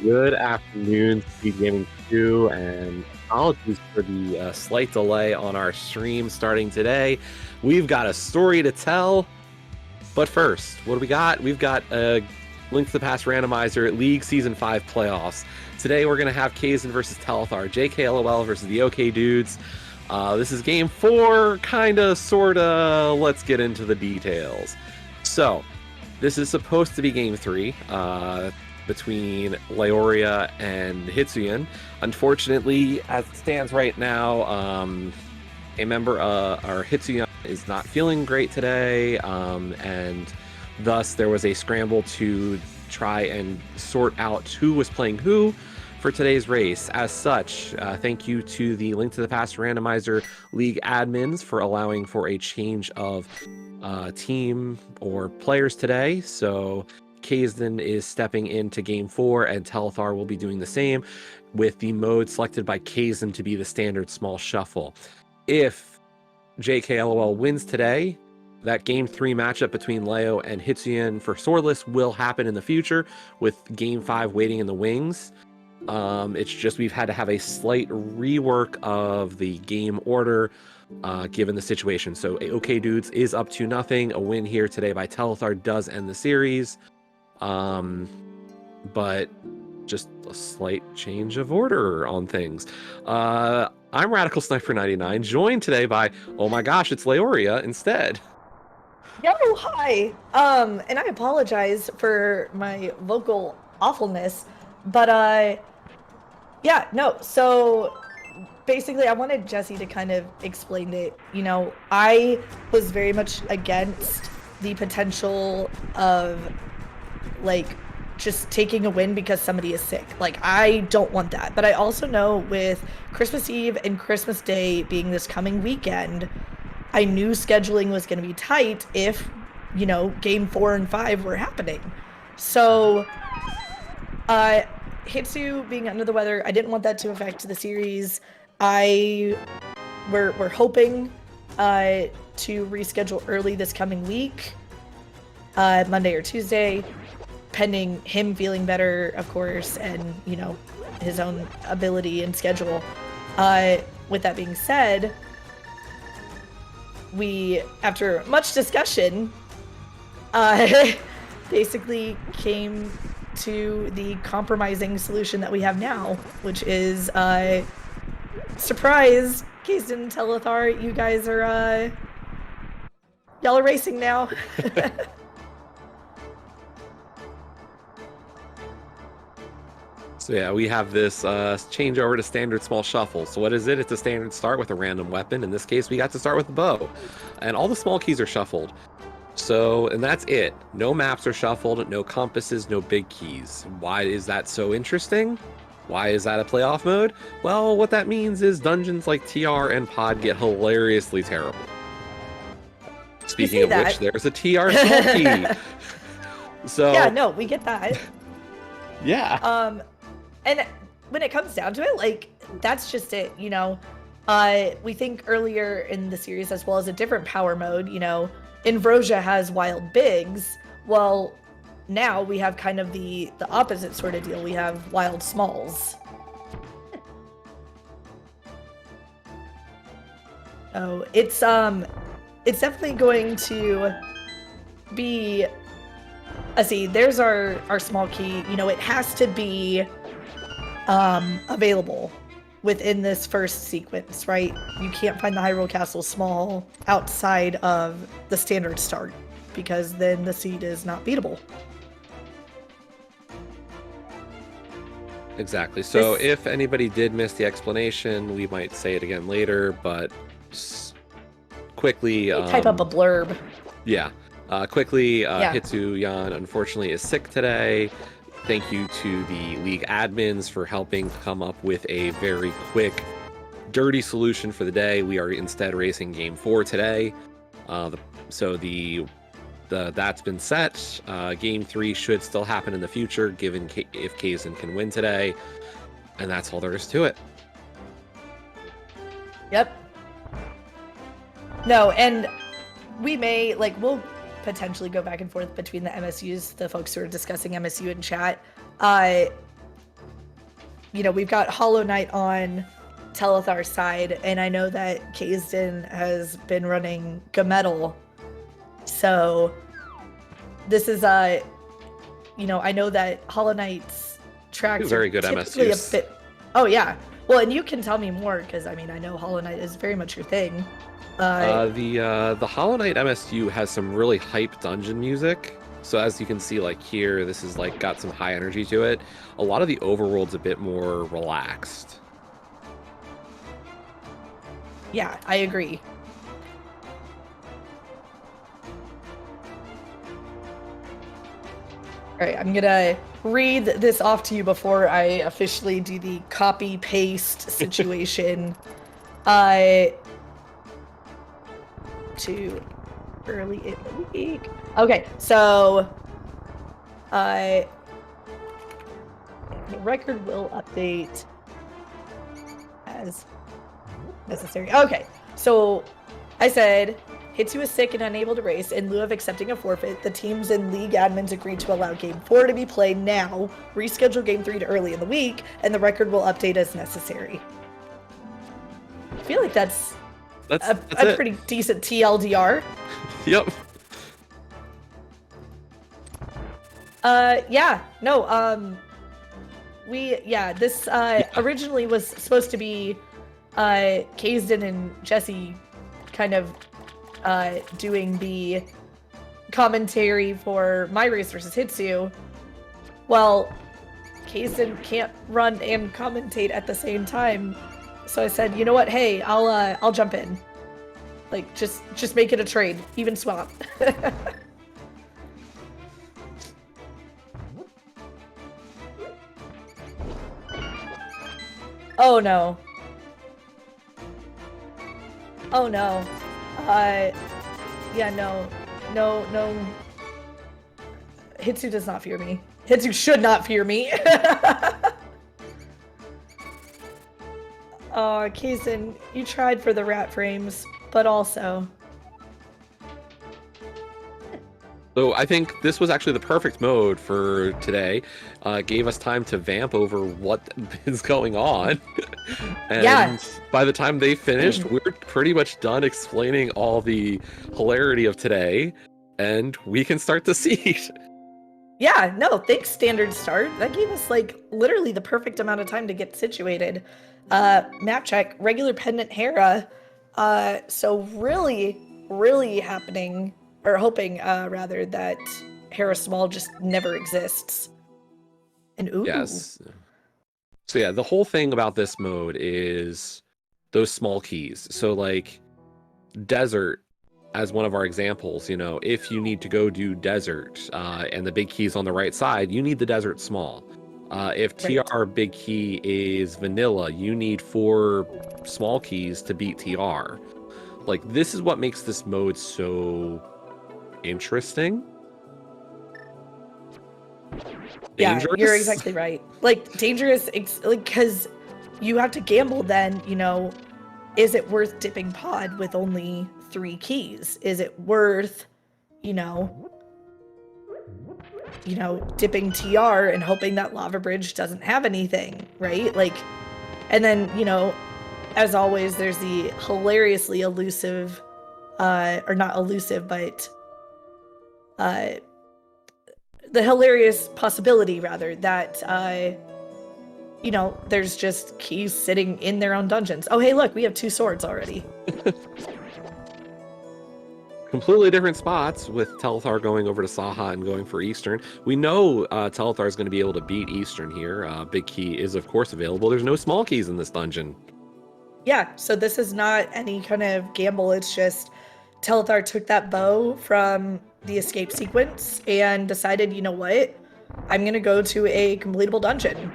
Good afternoon, SpeedGaming 2, and apologies for the slight delay on our stream starting today. We've got a story to tell, but first, what do we got? We've got a Link to the Past Randomizer League Season 5 playoffs. Today we're going to have Kazin versus Telethar, JKLOL versus the OK Dudes. This is Game 4, kinda, sorta. Let's get into the details. So, this is supposed to be Game 3. Between Leoria and Hitsuyan. Unfortunately, as it stands right now, a member, our Hitsuyan, is not feeling great today, and thus there was a scramble to try and sort out who was playing who for today's race. As such, thank you to the Link to the Past Randomizer League admins for allowing for a change of team or players today. So Kazin is stepping into Game 4, and Telethar will be doing the same, with the mode selected by Kazin to be the standard small shuffle. If JKLOL wins today, that Game 3 matchup between Leo and Hitsuyan for Swordless will happen in the future, with Game 5 waiting in the wings. It's just we've had to have a slight rework of the game order given the situation. So OK Dudes is up 2-0. A win here today by Telethar does end the series. But just a slight change of order on things. I'm Radical Sniper 99, joined today by, oh my gosh, it's Leoria instead. Yo, hi. And I apologize for my vocal awfulness, but yeah, no. So basically, I wanted Jesse to kind of explain it. You know, I was very much against the potential of like just taking a win because somebody is sick. Like, I don't want that. But I also know with Christmas Eve and Christmas Day being this coming weekend, I knew scheduling was going to be tight if, you know, Game 4 and 5 were happening. So, Hitsu being under the weather, I didn't want that to affect the series. We're hoping to reschedule early this coming week, Monday or Tuesday, pending him feeling better, of course, and, you know, his own ability and schedule. With that being said, we, after much discussion, basically came to the compromising solution that we have now, which is, surprise, Kazin, Telethar, you guys are, y'all are racing now. So yeah, we have this change over to standard small shuffle. So what is it? It's a standard start with a random weapon. In this case, we got to start with the bow. And all the small keys are shuffled. So, and that's it. No maps are shuffled, no compasses, no big keys. Why is that so interesting? Why is that a playoff mode? Well, what that means is dungeons like TR and Pod get hilariously terrible. Speaking of which, there's a TR small key. So yeah, no, we get that. Yeah. And when it comes down to it, like, that's just it, you know. We think earlier in the series, as well as a different power mode, you know, Invrosia has wild bigs. Well, now we have kind of the opposite sort of deal. We have wild smalls. Oh, it's definitely going to be. See, there's our small key. You know, it has to be available within this first sequence, right? You can't find the Hyrule Castle small outside of the standard start, because then the seed is not beatable. Exactly. So if anybody did miss the explanation, we might say it again later, but quickly... type up a blurb. Yeah. Hitsuyan unfortunately is sick today. Thank you to the league admins for helping come up with a very quick, dirty solution for the day. We are instead racing Game 4 today. So that's been set. Game 3 should still happen in the future, given if Kazin can win today. And that's all there is to it. Yep. No, and we may, like, we'll potentially go back and forth between the MSUs, the folks who are discussing MSU in chat. we've got Hollow Knight on Telethar's side, and I know that Kazdin has been running Gametal. So this is I know that Hollow Knight's tracks very good typically MS use. a bit. Oh yeah. Well, and you can tell me more because I know Hollow Knight is very much your thing. The Hollow Knight MSU has some really hype dungeon music. So as you can see, like here, this is like got some high energy to it. A lot of the overworld's a bit more relaxed. Yeah, I agree. All right, I'm gonna read this off to you before I officially do the copy paste situation. To early in the week. Okay, so the record will update as necessary. Okay, so I said Hitsu is sick and unable to race. In lieu of accepting a forfeit, the teams and league admins agreed to allow Game 4 to be played now, reschedule Game 3 to early in the week, and the record will update as necessary. I feel like that's a pretty decent TLDR. Yep. This originally was supposed to be Kazdin and Jesse kind of doing the commentary for my race versus Hitsu. Well, Kazdin can't run and commentate at the same time, so I said, you know what? Hey, I'll jump in. Like, just make it a trade, even swap. Oh no. Oh no. Yeah, no. Hitsu does not fear me. Hitsu should not fear me. Oh, Kazen, you tried for the rat frames, but also. So I think this was actually the perfect mode for today. Gave us time to vamp over what is going on. And by the time they finished, we were pretty much done explaining all the hilarity of today, and we can start the seed. Yeah, no, thanks, Standard Start. That gave us, like, literally the perfect amount of time to get situated. Map check, regular pendant Hera. So really happening, or hoping, rather, that Hera Small just never exists. And ooh. Yes. So yeah, the whole thing about this mode is those small keys. So like desert, as one of our examples, if you need to go do desert and the big key's on the right side, you need the desert small. If TR big key is vanilla, you need 4 small keys to beat TR. Like, this is what makes this mode so interesting. Dangerous? Yeah, you're exactly right. Like, dangerous, because you have to gamble then, is it worth dipping pod with only 3 keys? Is it worth, dipping TR and hoping that Lava Bridge doesn't have anything, right? Like, and then, as always, there's the hilariously elusive, or not elusive, but the hilarious possibility, rather, that, there's just keys sitting in their own dungeons. Oh, hey, look, we have 2 swords already. Completely different spots, with Telethar going over to Saha and going for Eastern. We know Telethar is going to be able to beat Eastern here. Big key is, of course, available. There's no small keys in this dungeon. Yeah, so this is not any kind of gamble. It's just Telethar took that bow from the escape sequence and decided, you know what? I'm going to go to a completable dungeon.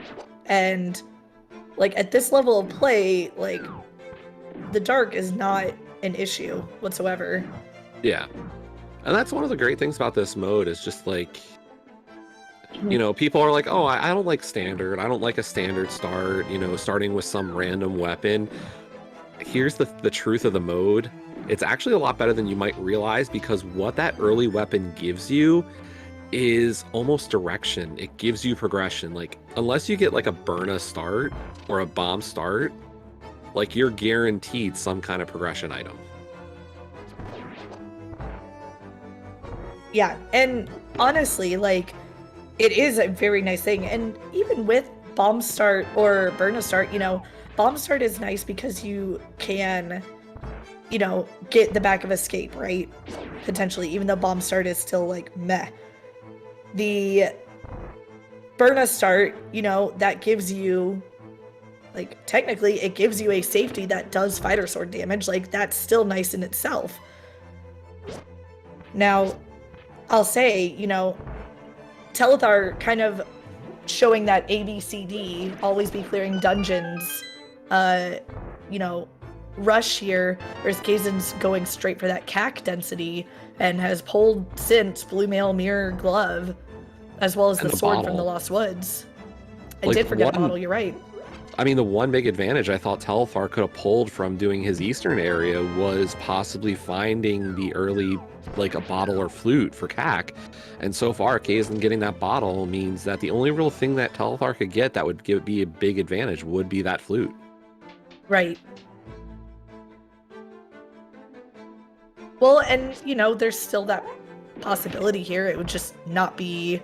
And, like, at this level of play, like, the dark is not an issue whatsoever. Yeah. And that's one of the great things about this mode, is just like, people are like, oh, I don't like standard. I don't like a standard start, starting with some random weapon. Here's the truth of the mode. It's actually a lot better than you might realize, because what that early weapon gives you is almost direction. It gives you progression. Like, unless you get like a Burna start or a bomb start, like you're guaranteed some kind of progression item. Yeah, and honestly, like, it is a very nice thing. And even with Bomb Start or Burn a Start, Bomb Start is nice because you can, get the back of escape, right? Potentially, even though Bomb Start is still like meh. The Burn a Start, that gives you, like, technically, it gives you a safety that does fighter sword damage. Like, that's still nice in itself. Now, I'll say, Telethar kind of showing that ABCD, always be clearing dungeons, rush here, whereas Gazen's going straight for that CAC density and has pulled since Blue Mail Mirror Glove, as well as the sword from the Lost Woods. I did forget Bottle, you're right. I mean, the one big advantage I thought Telethar could have pulled from doing his eastern area was possibly finding the early, like, a bottle or flute for CAC. And so far, Kaizen getting that bottle means that the only real thing that Telethar could get that would be a big advantage would be that flute. Right. Well, and, there's still that possibility here. It would just not be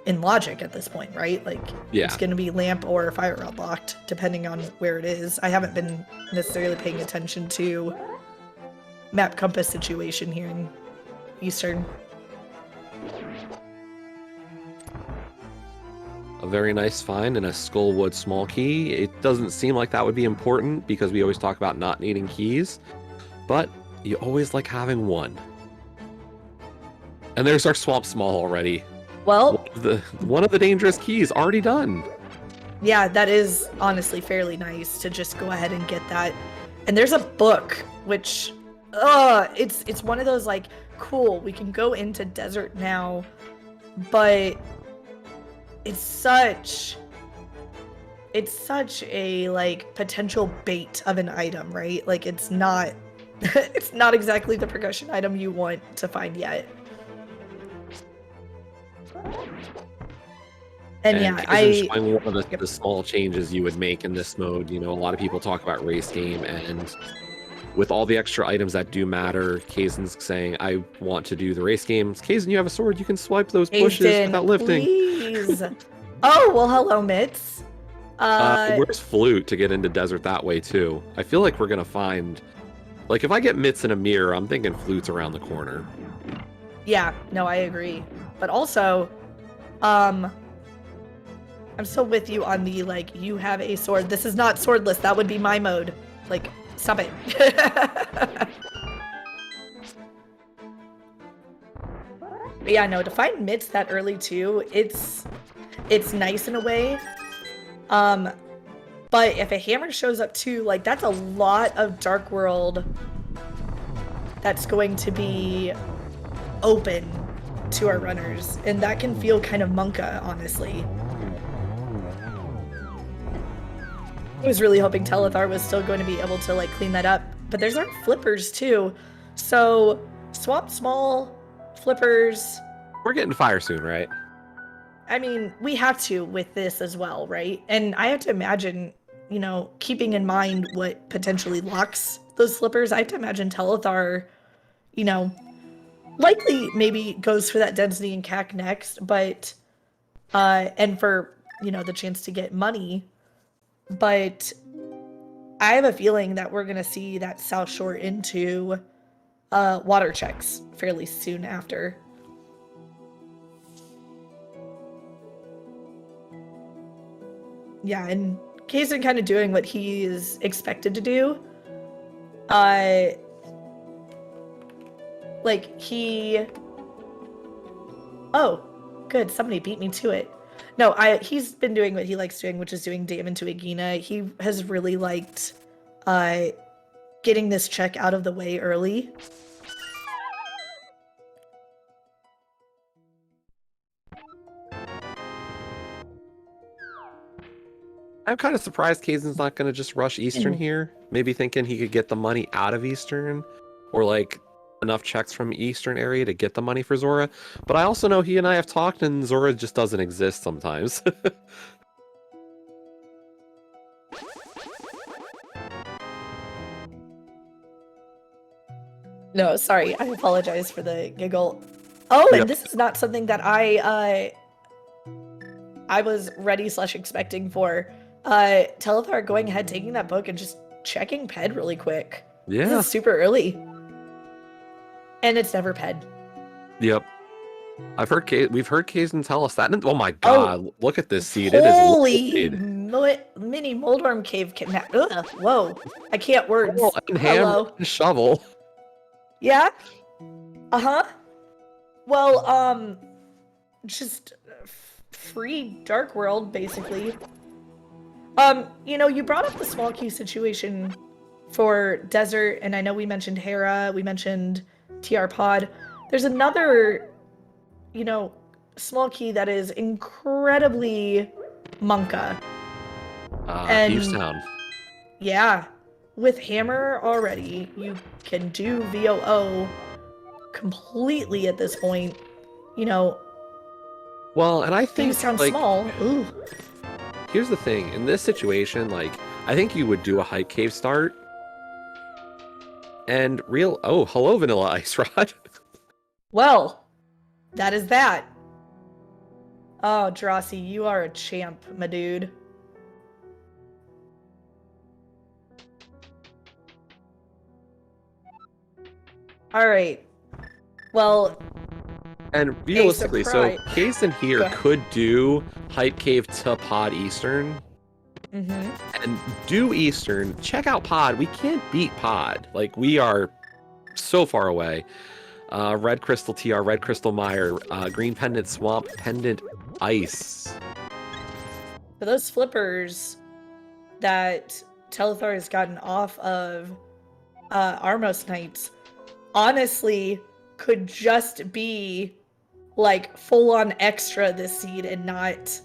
in logic at this point, right? Like, yeah. It's going to be lamp or fire rod locked, depending on where it is. I haven't been necessarily paying attention to map compass situation here in Eastern. A very nice find in a Skullwood small key. It doesn't seem like that would be important because we always talk about not needing keys, but you always like having one. And there's our Swamp Small already. Well, one of the dangerous keys already done. Yeah, that is honestly fairly nice to just go ahead and get that. And there's a book, which, it's one of those, like, cool, we can go into desert now, but it's such a, like, potential bait of an item, right? Like, it's not it's not exactly the progression item you want to find yet. And yeah, showing one of the small changes you would make in this mode. A lot of people talk about race game, and with all the extra items that do matter, Kaizen's saying, I want to do the race games. Kaizen, you have a sword. You can swipe those bushes without lifting. Please. Oh, well, hello, Mitz. Where's Flute to get into desert that way, too? I feel like we're going to find... Like, if I get Mitz in a mirror, I'm thinking Flute's around the corner. Yeah, no, I agree. But also, I'm still with you on the, like, you have a sword. This is not swordless. That would be my mode. Like, stop it. But yeah, no, to find Mitz that early too, it's nice in a way. But if a hammer shows up too, like, that's a lot of Dark World that's going to be open to our runners, and that can feel kind of monka, honestly. I was really hoping Telethar was still going to be able to, like, clean that up, but there's our flippers too. So Swamp Small, flippers. We're getting fire soon, right? I mean, we have to with this as well, right? And I have to imagine, keeping in mind what potentially locks those slippers, I have to imagine Telethar, likely maybe goes for that density and CAC next, but, and for, the chance to get money. But I have a feeling that we're going to see that South Shore into water checks fairly soon after. Yeah, and Kaizen kind of doing what he is expected to do. Oh, good, somebody beat me to it. No, he's been doing what he likes doing, which is doing Damon to Agina. He has really liked getting this check out of the way early. I'm kind of surprised Kaizen's not going to just rush Eastern here. Maybe thinking he could get the money out of Eastern, or, like, enough checks from Eastern area to get the money for Zora. But I also know he and I have talked, and Zora just doesn't exist sometimes. No, sorry. I apologize for the giggle. Oh, Yep. and this is not something that I was ready / expecting for. Telethar going ahead, taking that book, and just checking Ped really quick. Yeah. This is super early. And it's never Ped. Yep. We've heard Kazin tell us that. Oh my god, look at this seed. It is Holy loaded. mini moldworm cave kidnap. Ugh, whoa. I can't words. Oh, and hammer Hello. and shovel. Yeah? Uh-huh. Well, just free Dark World, basically. You know, you brought up the small queue situation for Desert, and I know we mentioned Hera, we mentioned TR Pod. There's another, you know, small key that is incredibly Monka. Thieves Town. Yeah. With Hammer already, you can do VOO completely at this point. You know. Well, and I think Thieves sound like, small. Ooh. Here's the thing. In this situation, like, I think you would do a hike cave start. And oh, hello, Vanilla Ice Rod. Well, that is that. Oh, Drossi, you are a champ, my dude. All right. Well, and realistically, so Kazin here could do Hype Cave to Pod Eastern. And do Eastern. Check out Pod. We can't beat Pod. Like, we are so far away. Red Crystal TR, Red Crystal Mire, Green Pendant Swamp, Pendant Ice. For those flippers that Telethar has gotten off of Armos Knights, honestly, could just be like full-on extra this seed and not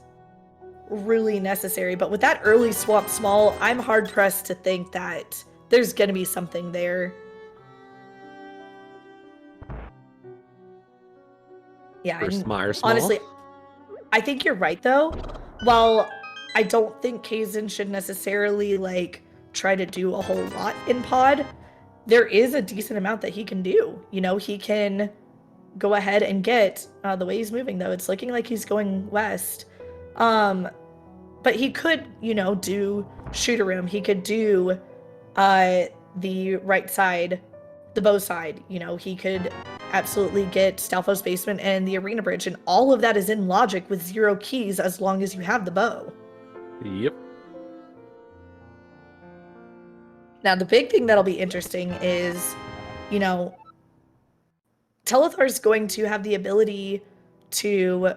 really necessary. But with that early swap small, I'm hard-pressed to think that there's going to be something there. Yeah, honestly, I think you're right, though. While I don't think Kazin should necessarily, like, try to do a whole lot in Pod, there is a decent amount that he can do. You know, he can go ahead and get, the way he's moving, though, it's looking like he's going west. But he could, you know, do Shooter Room. He could do the right side, the bow side. You know, he could absolutely get Stalfo's Basement and the Arena Bridge, and all of that is in logic with 0 keys as long as you have the bow. Yep. Now, the big thing that'll be interesting is, you know, Telethar's going to have the ability to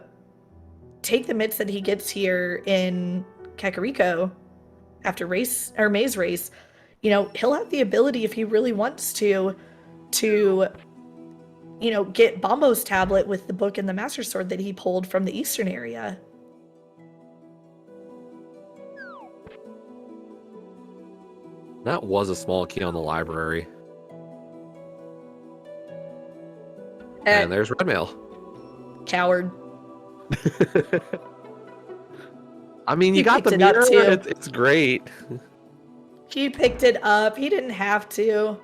take the mitts that he gets here in Kakariko after Maze Race. You know, he'll have the ability, if he really wants to, you know, get Bombo's tablet with the book and the Master Sword that he pulled from the Eastern area. That was a small key on the library. And there's Red Mail. Coward. I mean, you got the mirror. It's great. He picked it up. He didn't have to.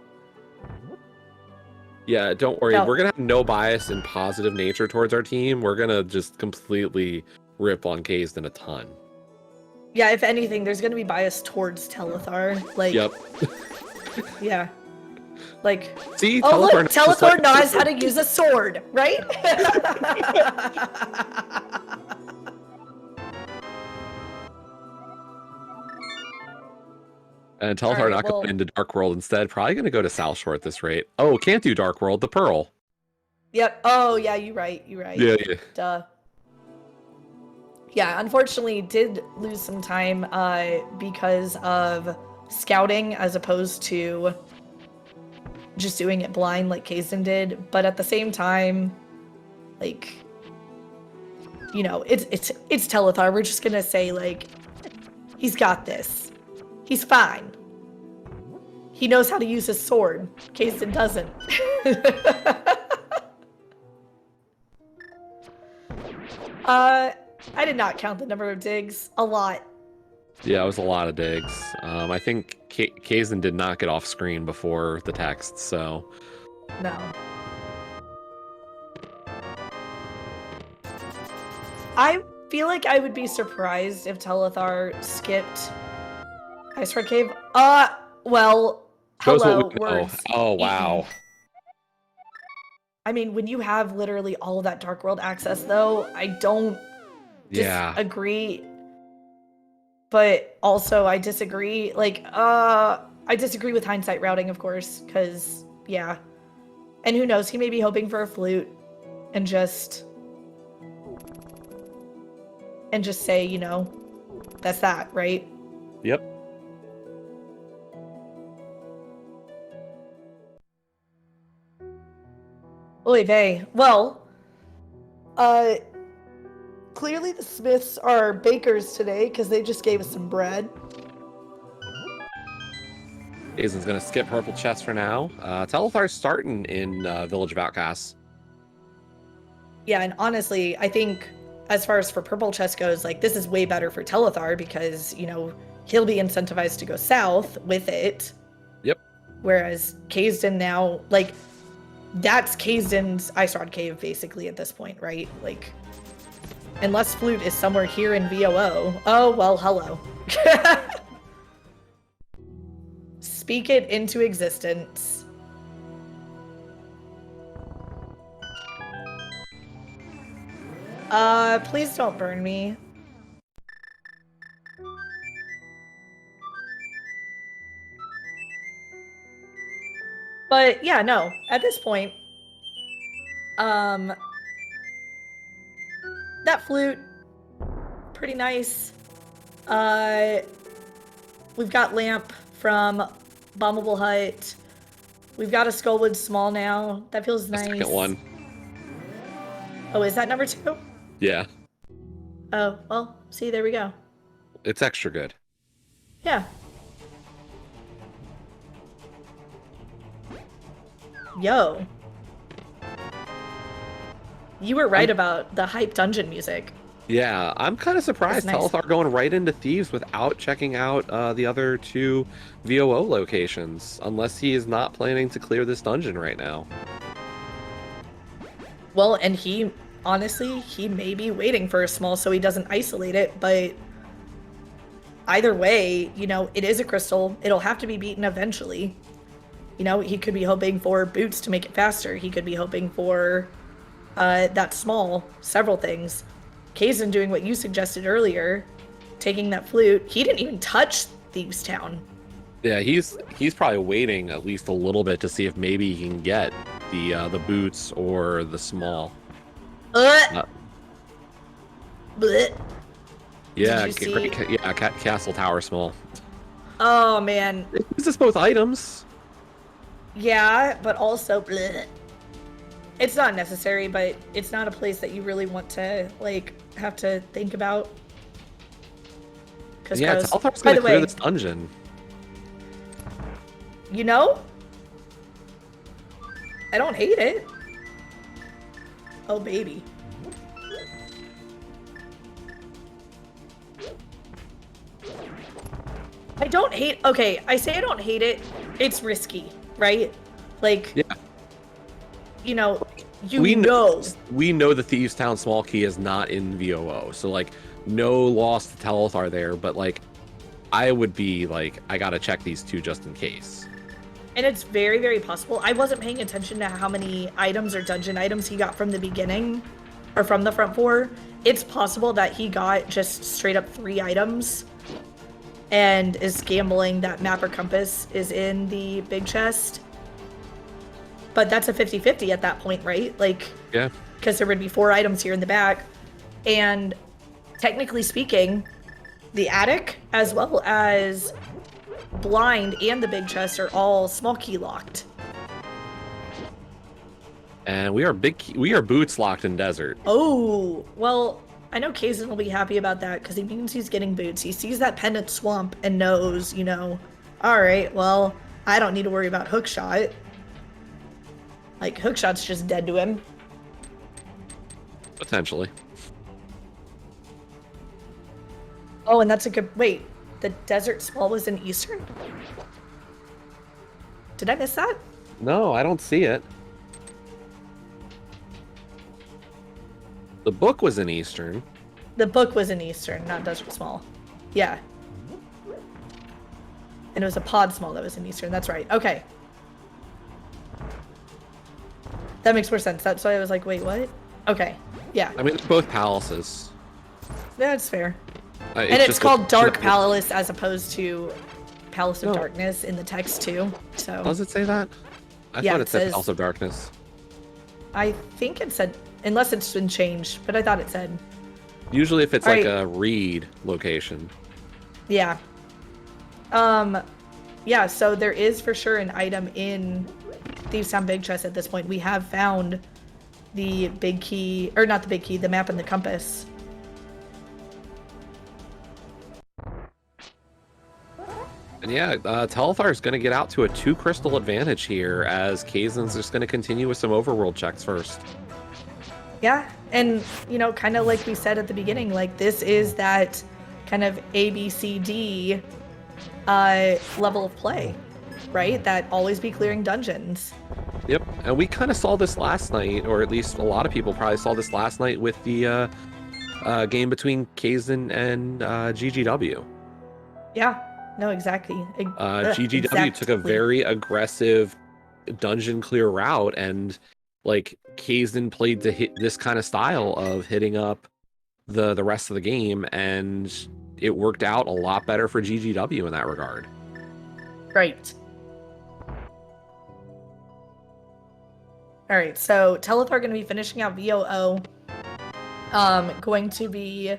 Yeah, don't worry. No. We're going to have no bias and positive nature towards our team. We're going to just completely rip on Kazin a ton. Yeah, if anything, there's going to be bias towards Telethar. Like, yep. Yeah. Like, see, oh, look, Telethar knows how to use a sword, right? And Telethar not going into Dark World instead. Probably going to go to South Shore at this rate. Oh, can't do Dark World. The Pearl. Yep. Oh, yeah, you're right. You're right. Yeah, yeah. Duh. Yeah, unfortunately, did lose some time because of scouting as opposed to just doing it blind like Kazin did. But at the same time, like, you know, it's Telethar. We're just gonna say, like, he's got this. He's fine. He knows how to use his sword. Kason doesn't. I did not count the number of digs. A lot. Yeah, it was a lot of digs. I think Kazan did not get off screen before the text, so... No. I feel like I would be surprised if Telethar skipped Ice Red Cave. Well, hello, words. Oh, wow. Eaten. I mean, when you have literally all of that Dark World access, though, I don't disagree. But also, I disagree. Like, I disagree with hindsight routing, of course, because, yeah. And who knows, he may be hoping for a flute and just say, you know, that's that, right? Yep. Oy vey. Well, clearly the Smiths are bakers today because they just gave us some bread. Kazan's gonna skip Purple Chest for now. Telethar's starting in Village of Outcasts. Yeah, and honestly, I think as far as for Purple Chest goes, like, this is way better for Telethar because, you know, he'll be incentivized to go south with it. Yep. Whereas Kazdan now, like, that's Kazdan's Ice Rod Cave basically at this point, right? Like, unless Flute is somewhere here in VOO. Oh, well, hello. Speak it into existence. Please don't burn me. But yeah, no, at this point, that flute, pretty nice. We've got Lamp from Bombable Hut. We've got a Skullwood Small now. That feels nice. Second one. Oh, is that number 2? Yeah. Oh, well, see, there we go. It's extra good. Yeah. Yo. You were right about the hype dungeon music. Yeah, I'm kind of surprised nice. Telethar going right into Thieves without checking out the other 2 VOO locations, unless he is not planning to clear this dungeon right now. Well, and he, honestly, he may be waiting for a small so he doesn't isolate it, but either way, you know, it is a crystal. It'll have to be beaten eventually. You know, he could be hoping for boots to make it faster. He could be hoping for that small, several things. Kazan doing what you suggested earlier, taking that flute. He didn't even touch Thieves Town. Yeah, he's probably waiting at least a little bit to see if maybe he can get the boots or the small. Blech. Yeah, Did you see? yeah, Castle Tower small. Oh man. Is this both items? Yeah, but also bleh. It's not necessary, but it's not a place that you really want to, like, have to think about. Yeah, Telethar's gonna clear this dungeon. You know? I don't hate it. Oh, baby. I don't hate... Okay, I say I don't hate it. It's risky, right? Like... Yeah. You know, we know the Thieves Town small key is not in VOO, so like no loss to Telethar there, but like I would be like, I gotta check these 2 just in case. And it's very, very possible. I wasn't paying attention to how many items or dungeon items he got from the beginning or from the front 4. It's possible that he got just straight up 3 items and is gambling that map or compass is in the big chest. But that's a 50-50 at that point, right? Like, yeah, because there would be 4 items here in the back. And technically speaking, the attic as well as blind and the big chest are all small key locked. And we are boots locked in desert. Oh, well, I know Kazan will be happy about that because he means he's getting boots. He sees that pendant swamp and knows, you know, all right, well, I don't need to worry about Hookshot. Like, Hookshot's just dead to him. Potentially. Oh, and that's a good... Wait, the Desert Small was in Eastern? Did I miss that? No, I don't see it. The book was in Eastern. The book was in Eastern, not Desert Small. Yeah. And it was a Pod Small that was in Eastern. That's right. Okay. That makes more sense. That's why I was like, wait, what? Okay. Yeah. I mean, they're both palaces. That's fair. And it's called Dark Palace as opposed to Palace of Darkness in the text too. So does it say that? I thought it said Palace of Darkness. I think it said, unless it's been changed, but I thought it said. Usually if it's like a read location. Yeah. Yeah, so there is for sure an item in Thieves' Town Big Chest at this point. We have found the big key, or not the big key, the map and the compass. And yeah, Telethar's going to get out to a 2 crystal advantage here, as Kaizen's just going to continue with some overworld checks first. Yeah, and, you know, kind of like we said at the beginning, like, this is that kind of ABCD level of play, right? That always be clearing dungeons. Yep, and we kind of saw this last night, or at least a lot of people probably saw this last night with the game between Kaizen and GGW. Yeah. No, exactly. GGW took a very aggressive dungeon clear route, and like Kaizen played to hit this kind of style of hitting up the rest of the game, and it worked out a lot better for GGW in that regard. Right. All right, so Telethar going to be finishing out VOO. Going to be,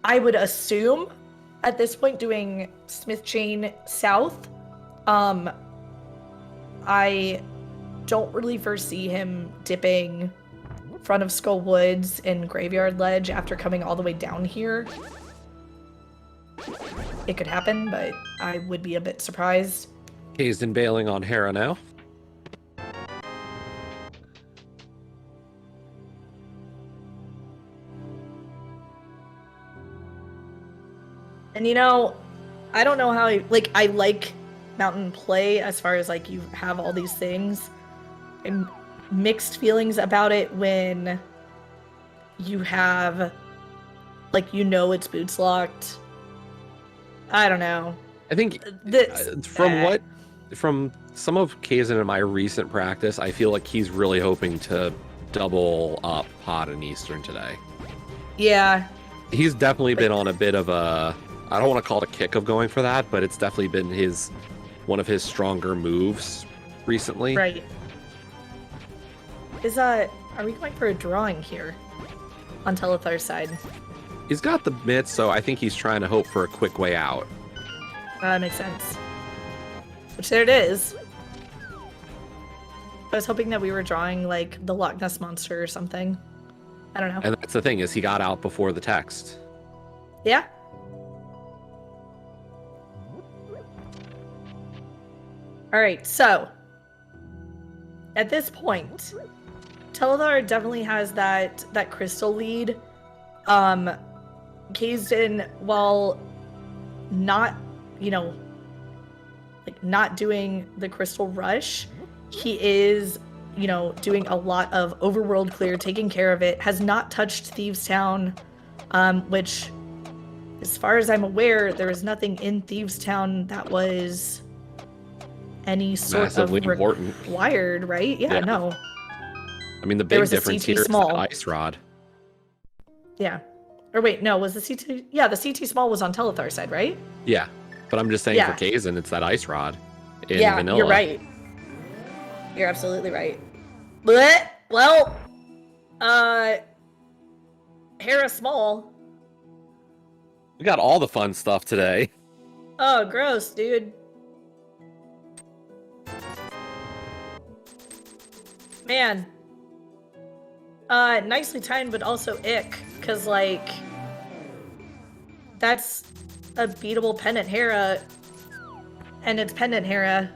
I would assume, at this point, doing Smith Chain South. I don't really foresee him dipping front of Skull Woods and Graveyard Ledge after coming all the way down here. It could happen, but I would be a bit surprised. Kaizen bailing on Hera now. And you know, I don't know how I like mountain play as far as like you have all these things, and mixed feelings about it when you have like, you know, it's boots locked. I don't know. I think from some of Kaizen in my recent practice, I feel like he's really hoping to double up Pod and Eastern today. Yeah. He's definitely been on a bit of a, I don't want to call it a kick of going for that, but it's definitely been one of his stronger moves recently. Right. Are we going for a drawing here on Telethar's side? He's got the mitts, so I think he's trying to hope for a quick way out. That makes sense. Which there it is. I was hoping that we were drawing like the Loch Ness Monster or something. I don't know. And that's the thing, is he got out before the text. Yeah. All right, so at this point, Telethar definitely has that crystal lead. Kaizen, while not, you know, like not doing the crystal rush, he is, you know, doing a lot of overworld clear, taking care of it, has not touched Thieves' Town, which, as far as I'm aware, there was nothing in Thieves' Town that was any sort massively of important. Required, right? Yeah, no. I mean, the big difference here is the Ice Rod. Yeah. Or wait, no, was the CT... Yeah, the CT small was on Telethar's side, right? Yeah, but I'm just saying for Kaizen, it's that Ice Rod in vanilla. You're right. You're absolutely right. But, well, Hera Small. We got all the fun stuff today. Oh, gross, dude. Man. Nicely timed, but also ick, because, like, that's a beatable pennant Hera, And it's pendant Hera.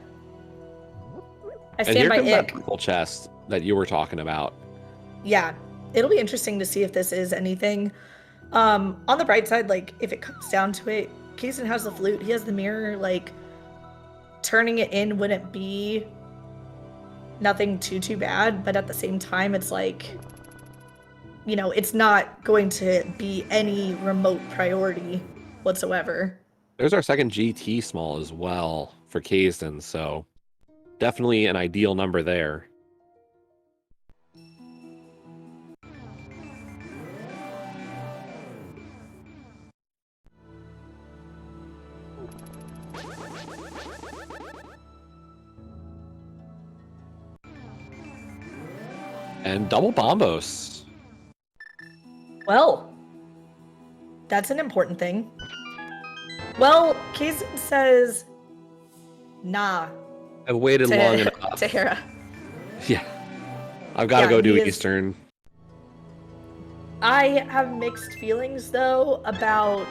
I And stand here by comes that Ick. purple chest that you were talking about. Yeah. It'll be interesting to see if this is anything. On the bright side, like, if it comes down to it, Kaysen has the flute, he has the mirror, like, turning it in wouldn't be nothing too bad, but at the same time, it's like, you know, it's not going to be any remote priority whatsoever. There's our second GT small as well for Kazden, so definitely an ideal number there. And double bombos. Well, that's an important thing. Well, Kaysen says, nah. I've waited long enough. To Hera. Yeah. I've got to go do Eastern. I have mixed feelings, though, about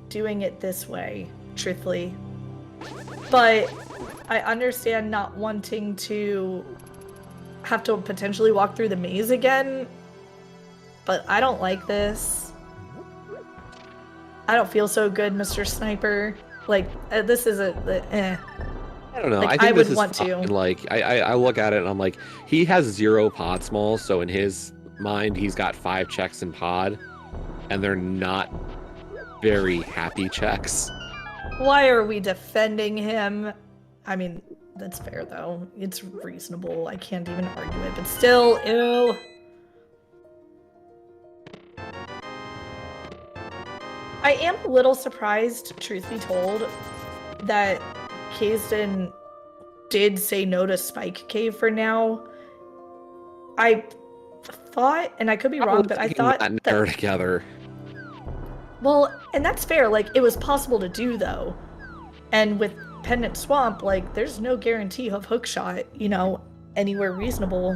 doing it this way, truthfully. But I understand not wanting to have to potentially walk through the maze again. But I don't like this. I don't feel so good, Mr. Sniper. Like, this is I don't know. Like, I think I this would is want to. like I look at it and I'm like, he has 0 pod smalls, so in his mind he's got 5 checks in pod, and they're not very happy checks. Why are we defending him? I mean, that's fair though. It's reasonable. I can't even argue it, but still, ew. I am a little surprised, truth be told, that Kazden did say no to Spike Cave for now. I thought, and I could be wrong, but I thought that they're together. Well, and that's fair. Like, it was possible to do though, and with Pendant Swamp, like, there's no guarantee of hookshot, you know, anywhere reasonable.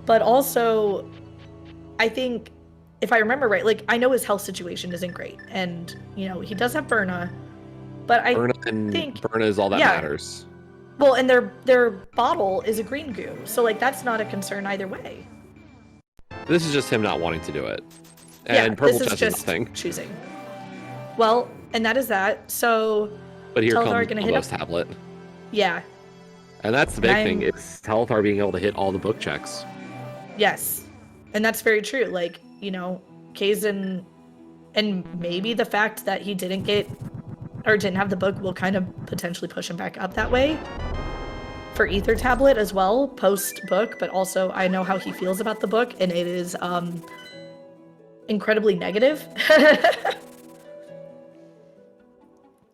But also, I think, if I remember right, like, I know his health situation isn't great, and you know he does have Berna, but Berna is all that matters. Well, and their bottle is a green goo, so like that's not a concern either way. This is just him not wanting to do it, and yeah, purple this is chest just is nothing. Choosing. Well, and that is that. So, but here Telethar comes gonna the tablet. Yeah. And that's the big thing, is Telethar being able to hit all the book checks. Yes. And that's very true. Like, you know, Kazin, and maybe the fact that he didn't have the book will kind of potentially push him back up that way. For Ether Tablet as well, post-book, but also I know how he feels about the book, and it is incredibly negative.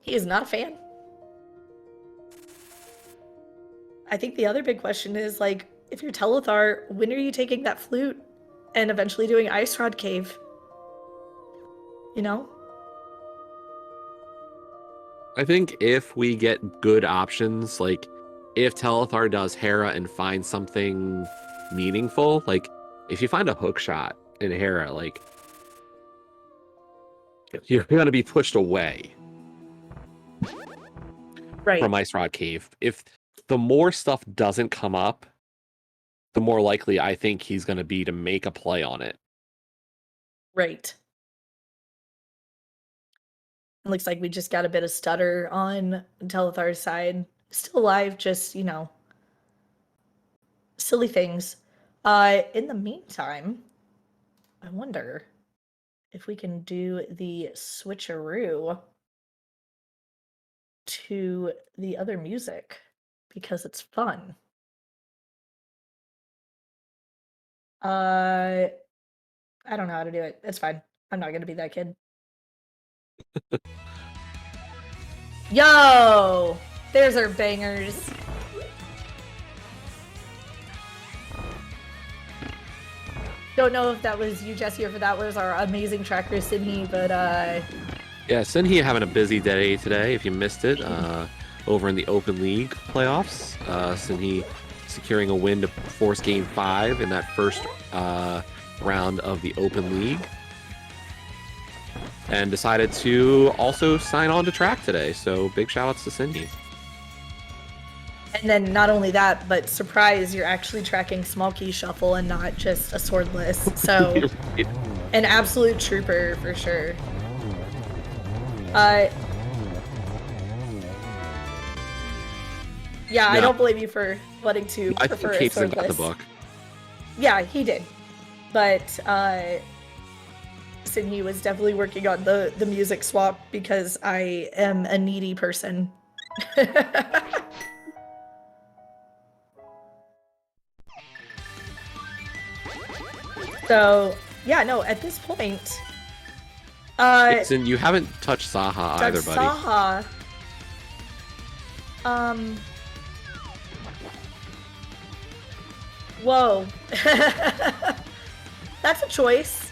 He is not a fan. I think the other big question is, like, if you're Telethar, when are you taking that flute and eventually doing Ice Rod Cave? You know? I think if we get good options, like if Telethar does Hera and finds something meaningful, like if you find a hook shot in Hera, like you're gonna be pushed away from Ice Rod Cave. If the more stuff doesn't come up, the more likely I think he's gonna be to make a play on it. Right. It looks like we just got a bit of stutter on Telethar's side. Still alive, just, you know, silly things. In the meantime, I wonder if we can do the switcheroo to the other music, because it's fun. I don't know how to do it. It's fine. I'm not gonna be that kid. Yo! There's our bangers. Don't know if that was you, Jesse, or if that was our amazing tracker, Sinhi, but yeah, Sinhi having a busy day today. If you missed it, over in the Open League playoffs, Sinhi securing a win to force Game 5 in that first round of the Open League. and decided to also sign on to track today. So big shout outs to Cindy. And then not only that, but surprise, you're actually tracking small key shuffle and not just a swordless. So an absolute trooper for sure. Yeah, I don't blame you for wanting to prefer a swordless. Got the book. Yeah, he did. But Sydney was definitely working on the music swap because I am a needy person. So, yeah, no, at this point... Dixon, you haven't touched Saha either, buddy. Saha... Whoa. That's a choice.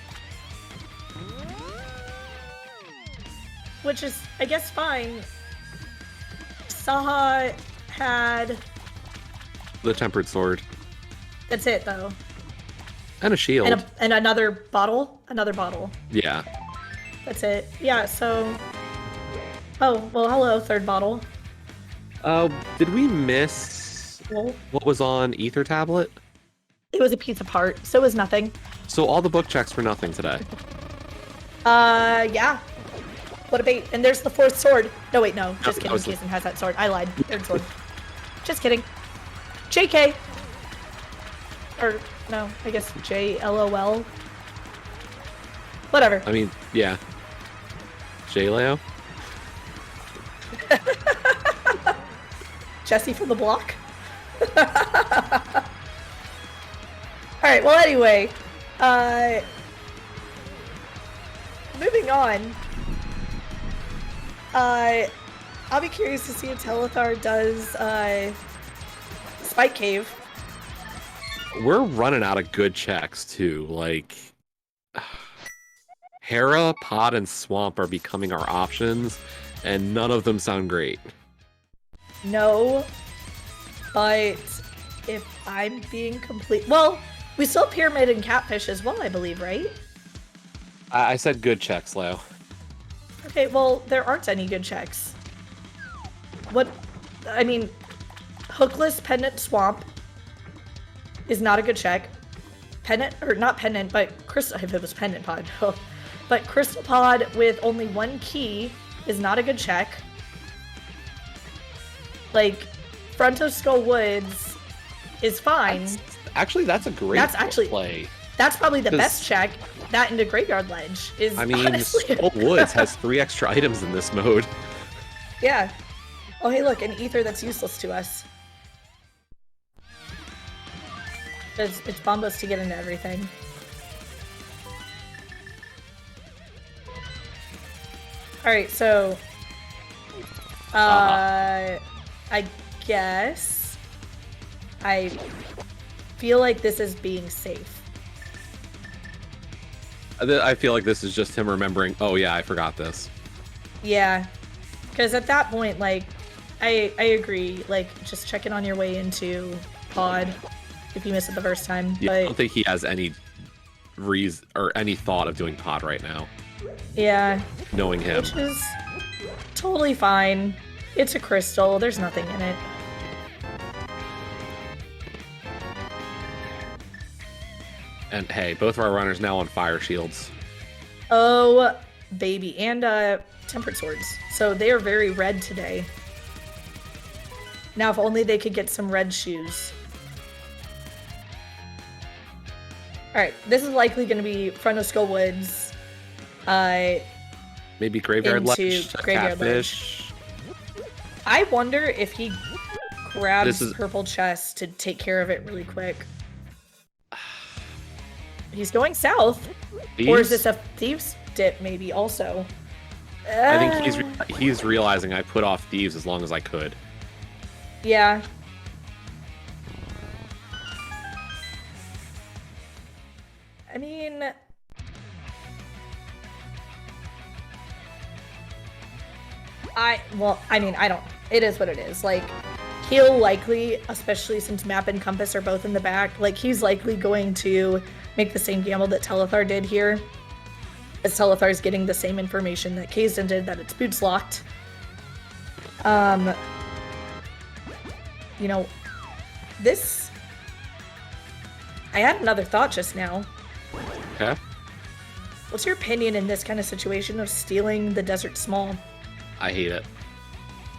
Which is, I guess, fine. Saha had... The tempered sword. That's it, though. And a shield. And another bottle? Another bottle. Yeah. That's it. Yeah, so... Oh, well, hello, third bottle. Did we miss what was on Ether Tablet? It was a piece apart, so it was nothing. So all the book checks were nothing today? Yeah. What a bait. And there's the fourth sword. No, wait, no. Just kidding. Jason has that sword. I lied. Third sword. Just kidding. JK. Or, no, I guess JLOL. Whatever. I mean, yeah. JLeo? Jesse from the block? Alright, well anyway. Moving on. I'll be curious to see if Telethar does Spike Cave. We're running out of good checks too. Like Hera, Pod, and Swamp are becoming our options, and none of them sound great. No, but if I'm being complete... Well, we still have Pyramid and Catfish as well, I believe, right? I said good checks, Leo. Okay, well, there aren't any good checks. What... I mean, Hookless Pendant Swamp is not a good check. Pendant, or not Pendant, but Crystal... If it was Pendant Pod. But Crystal Pod with only one key is not a good check. Like, Front of Skull Woods is fine. That's a great play. That's probably the best check. That into Graveyard Ledge is, I mean, honestly... Skull Woods has 3 extra items in this mode. Yeah. Oh, hey, look, an ether that's useless to us. It's bombos to get into everything. Alright, so... I guess I feel like this is being safe. I feel like this is just him remembering, oh yeah, I forgot this. Yeah, because at that point, like, I agree, like, just checking on your way into Pod if you miss it the first time. Yeah, but... I don't think he has any reason or any thought of doing Pod right now. Yeah. Knowing him. Which is totally fine. It's a crystal. There's nothing in it. And hey, both of our runners now on fire shields. Oh, baby. And tempered swords. So they are very red today. Now, if only they could get some red shoes. Alright, this is likely going to be Front of Skull Woods. Maybe Graveyard Ledge, Graveyard Catfish. Ledge. I wonder if he grabs Purple Chest to take care of it really quick. He's going south. Thieves? Or is this a Thieves dip maybe also? I think he's realizing I put off Thieves as long as I could. Yeah. I mean... I don't. It is what it is. Like, he'll likely, especially since Map and Compass are both in the back, like, he's likely going to make the same gamble that Telethar did here. as Telethar's getting the same information that Kazin did, that its boots locked. You know, this... I had another thought just now. Okay. What's your opinion in this kind of situation of stealing the Desert Small? I hate it.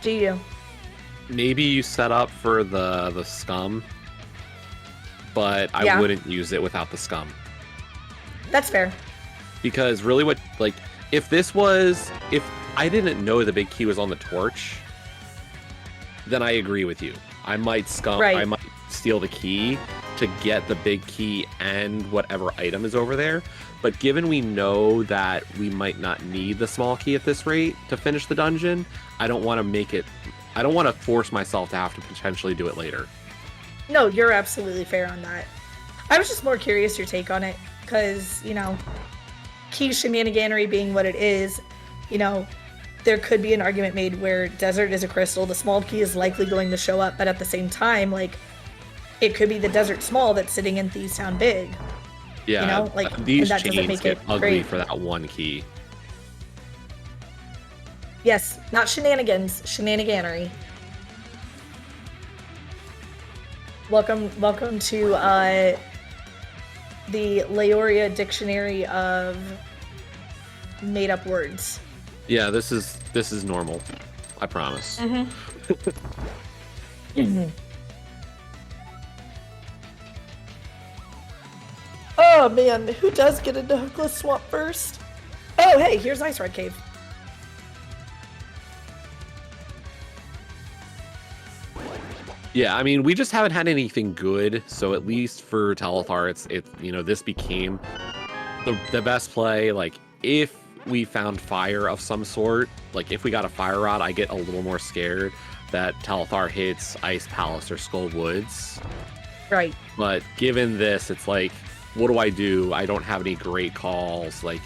Do you? Maybe you set up for the scum, but I wouldn't use it without the scum. That's fair. Because really if I didn't know the big key was on the torch, then I agree with you. I might I might steal the key to get the big key and whatever item is over there. But given we know that we might not need the small key at this rate to finish the dungeon, I don't want to force myself to have to potentially do it later. No, you're absolutely fair on that. I was just more curious your take on it, because, you know, key shenaniganery being what it is, you know, there could be an argument made where Desert is a crystal, the small key is likely going to show up, but at the same time, like, it could be the Desert Small that's sitting in Thieves Town Big. Yeah, you know, like, these that doesn't chains make get it ugly great. for that one key. Yes, not shenanigans, shenaniganery. Welcome to the Leoria Dictionary of made-up words. Yeah, this is normal. I promise. Oh man, who does get into Hookless Swamp first? Oh hey, here's Ice Red Cave. Yeah, I mean, we just haven't had anything good, so at least for Telethar, this became the best play. Like, if we found fire of some sort, like if we got a fire rod, I get a little more scared that Telethar hits Ice Palace or Skull Woods. Right. But given this, it's like, what do? I don't have any great calls. Like,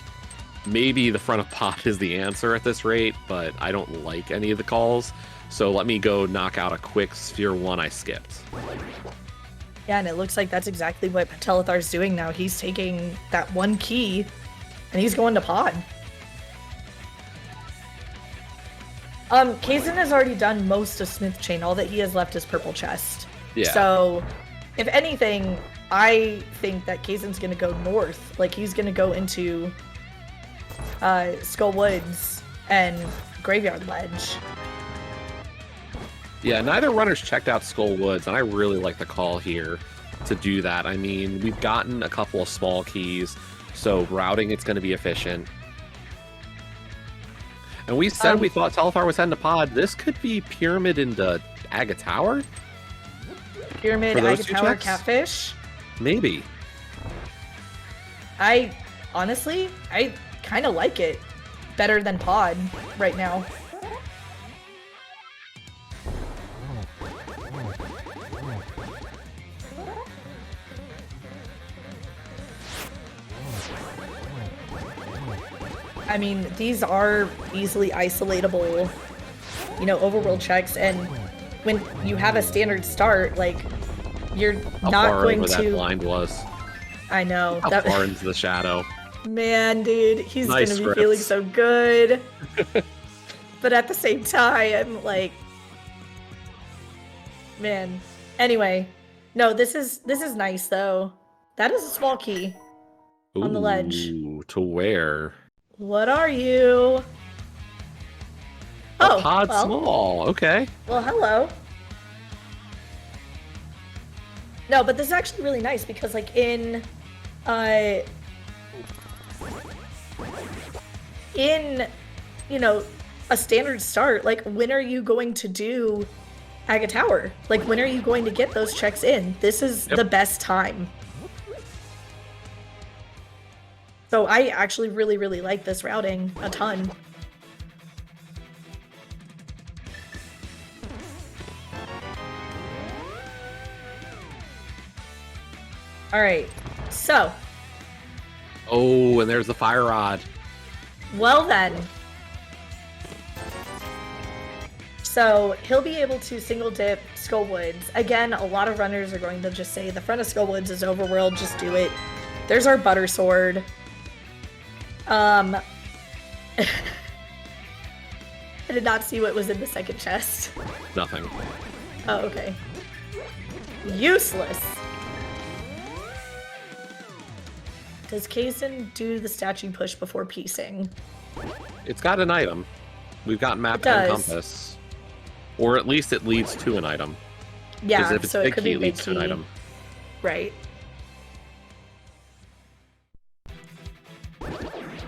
maybe the front of pot is the answer at this rate, but I don't like any of the calls. So let me go knock out a quick Sphere 1 I skipped. Yeah, and it looks like that's exactly what Telethar's doing now. He's taking that one key, and he's going to pod. Kazin has already done most of Smith Chain. All that he has left is Purple Chest. Yeah. So, if anything, I think that Kazin's going to go north. Like, he's going to go into Skull Woods and Graveyard Ledge. Yeah, neither runner's checked out Skull Woods, and I really like the call here to do that. I mean, we've gotten a couple of small keys, so routing it's going to be efficient. And we said we thought Telethar was heading to pod. This could be Pyramid into Aga Tower? Pyramid, Aga Tower, Catfish? Maybe. I kind of like it better than pod right now. I mean, these are easily isolatable, you know, overworld checks, and when you have a standard start, like, you're not going to... that blind was. I know. How far into the shadow. Man, dude, he's Nice gonna be feeling so good. But at the same time, I'm like... Man. Anyway. No, this is nice, though. That is a small key. Ooh, on the ledge. To where? What are you? Oh, pod small. Okay. Well, hello. No, but this is actually really nice because, like, in, you know, a standard start, like, when are you going to do Aga Tower? Like, when are you going to get those checks in? This is the best time. So I actually really, really like this routing a ton. All right, so. Oh, and there's the fire rod. Well then. So he'll be able to single dip Skull Woods. Again, a lot of runners are going to just say the front of Skull Woods is overworld, just do it. There's our Butter Sword. I did not see what was in the second chest. Nothing. Oh, okay. Useless. Does Kazin do the statue push before piecing? It's got an item. We've got map and compass. Or at least it leads to an item. Yeah, because if it's so big it could key, be it big leads to an key. item. Right.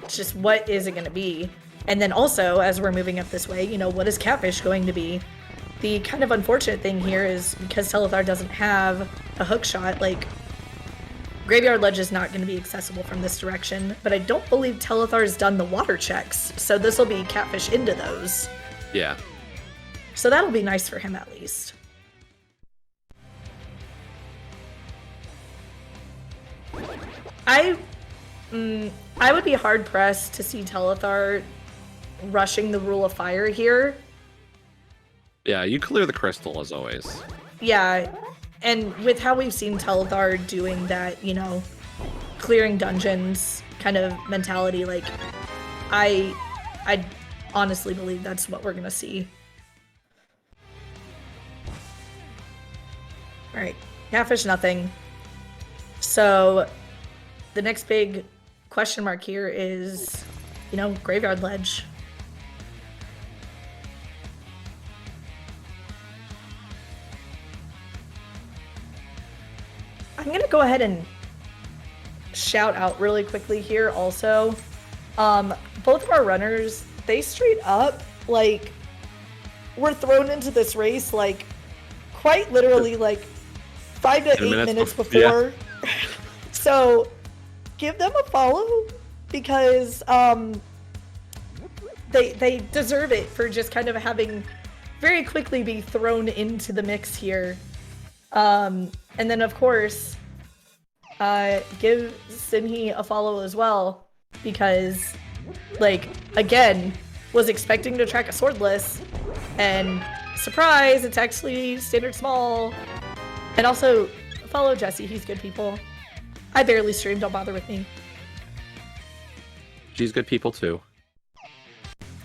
It's just what is it going to be? And then also, as we're moving up this way, you know, what is Catfish going to be? The kind of unfortunate thing here is because Telethar doesn't have a hook shot, like, Graveyard Ledge is not going to be accessible from this direction, but I don't believe Telethar's done the water checks, so this will be Catfish into those. Yeah. So that'll be nice for him at least. I would be hard-pressed to see Telethar rushing the Rule of Fire here. Yeah, you clear the crystal as always. Yeah, and with how we've seen Telethar doing that, you know, clearing dungeons kind of mentality, like, I honestly believe that's what we're gonna see. Alright, Catfish nothing. So, the next big question mark here is, you know, Graveyard Ledge. I'm gonna go ahead and shout out really quickly here also. Both of our runners, they straight up, like, were thrown into this race, like, quite literally, like, 5 to 8 minutes before. Yeah. So, give them a follow, because, they deserve it for just kind of having very quickly be thrown into the mix here. And then, of course, give Sinhi a follow as well, because, like, again, was expecting to track a swordless, and surprise, it's actually standard small. And also, follow Jesse, he's good people. I barely stream, don't bother with me. She's good people too.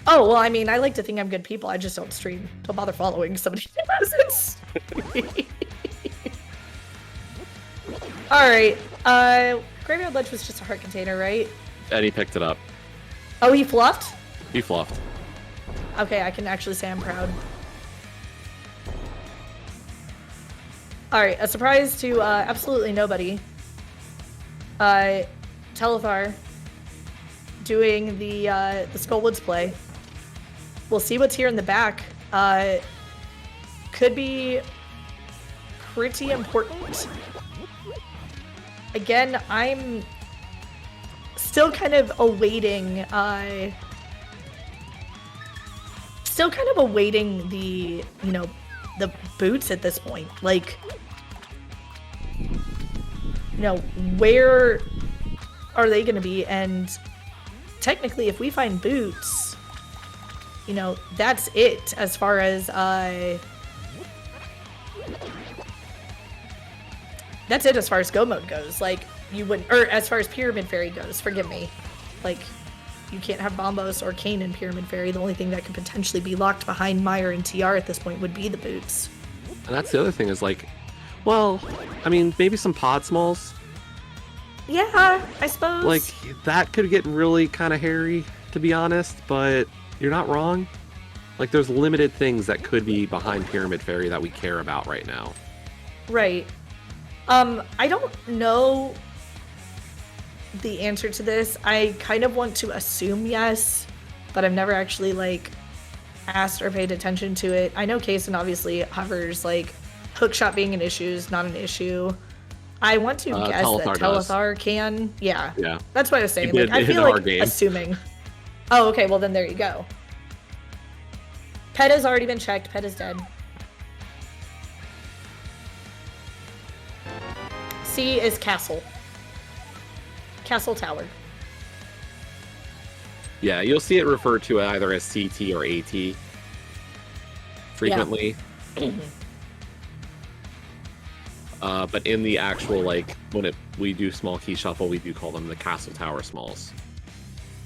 Oh, well, I mean, I like to think I'm good people, I just don't stream. Don't bother following somebody who doesn't. Alright, Graveyard Ledge was just a heart container, right? And he picked it up. Oh, he fluffed? He fluffed. Okay, I can actually say I'm proud. Alright, a surprise to absolutely nobody. Telethar doing the Skullwoods play. We'll see what's here in the back. Could be pretty important. Again, I'm still kind of awaiting the, you know, the boots at this point. Like, you know, where are they going to be? And technically, if we find boots, you know, that's it as far as that's it as far as go mode goes. Like, you wouldn't, or as far as Pyramid Fairy goes, forgive me. Like, you can't have Bombos or Kane in Pyramid Fairy. The only thing that could potentially be locked behind Meyer and TR at this point would be the boots. And that's the other thing is, like, well, I mean, maybe some pod smalls. Yeah, I suppose. Like, that could get really kind of hairy, to be honest, but you're not wrong. Like, there's limited things that could be behind Pyramid Fairy that we care about right now. Right. I don't know the answer to this. I kind of want to assume yes, but I've never actually, like, asked or paid attention to it. I know Kaysen obviously hovers, like, hookshot being an issue is not an issue. I want to guess Telethar that Telethar can. Yeah. Yeah. That's what I was saying. Like, I feel like game. assuming. Oh, okay. Well, then there you go. Pet has already been checked. Pet is dead. C is castle. Castle tower. Yeah, you'll see it referred to either as CT or AT frequently. Yeah. But in the actual, like, when we do small key shuffle, we do call them the castle tower smalls.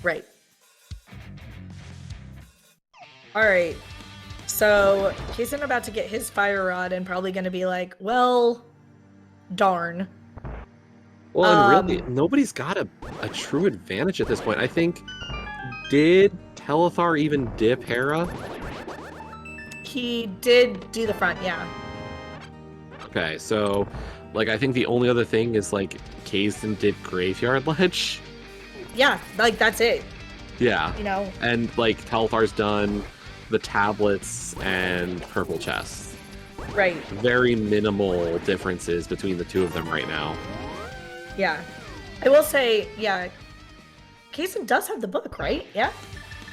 Right. All right. So he's about to get his fire rod and probably going to be like, well, darn. Well, and really, nobody's got a true advantage at this point. I think, did Telethar even dip Hera? He did do the front, yeah. Okay, so, like, I think the only other thing is, like, Kazdan did Graveyard Ledge. Yeah, like, that's it. Yeah. You know? And, like, Telethar's done the tablets and purple chests. Right. Very minimal differences between the two of them right now. Yeah. I will say, yeah, Kazdan does have the book, right? Yeah?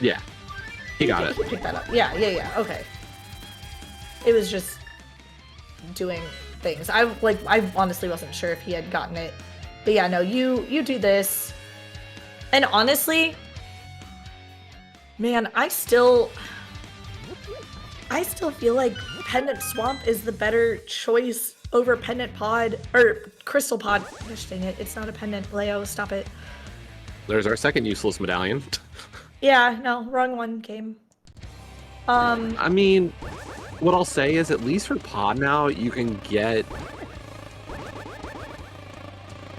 Yeah. He got it. He picked that up. Yeah, okay. It was just doing things. I honestly wasn't sure if he had gotten it. But yeah, no, you do this. And honestly, man, I still feel like Pendant Swamp is the better choice over Pendant Pod or Crystal Pod. Gosh dang it, it's not a pendant, Leo, stop it. There's our second useless medallion. Yeah, no, wrong one, game. I mean, what I'll say is, at least for Pod now, you can get